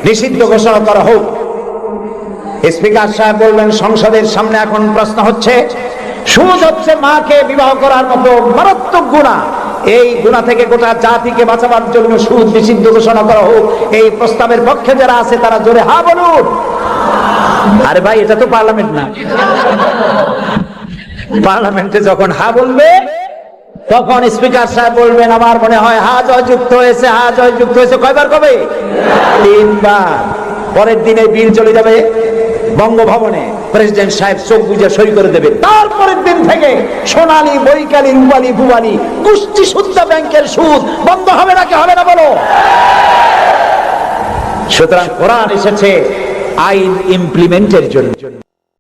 নিষিদ্ধ ঘোষণা করা হোক। স্পিকার সাহেব বললেন সংসদের সামনে এখন প্রশ্ন হচ্ছে সুদ হচ্ছে মাকে বিবাহ করার মতো মারাত্মক গুনাহ। এই গুনাহ থেকে গোটা জাতিকে বাঁচাবার জন্য সুদ নিষিদ্ধ ঘোষণা করা হোক। এই প্রস্তাবের পক্ষে যারা আছে তারা জোরে হা বলুন। আরে ভাই, এটা তো পার্লামেন্ট না। পার্লামেন্টে যখন হা বলবে তখন স্পিকার সাহেব বলবেন আমার মনে হয় হা জয় যুক্ত হয়েছে, হা জয় যুক্ত হয়েছে। কয়বার কবে? 3 বার। পরের দিনে বিল চলে যাবে বঙ্গভবনে, প্রেসিডেন্ট সাহেব চোখ বুজে সই করে দেবে। তারপরের দিন থেকে সোনালী, বৈকালী, রূপালী, ভুবালী, কুষ্টি সুদ্ধা ব্যাংকের সুদ বন্ধ হবে নাকি হবে না বলো? সুতরাং কোরআন এসেছে আইন ইমপ্লিমেন্টের জন্য।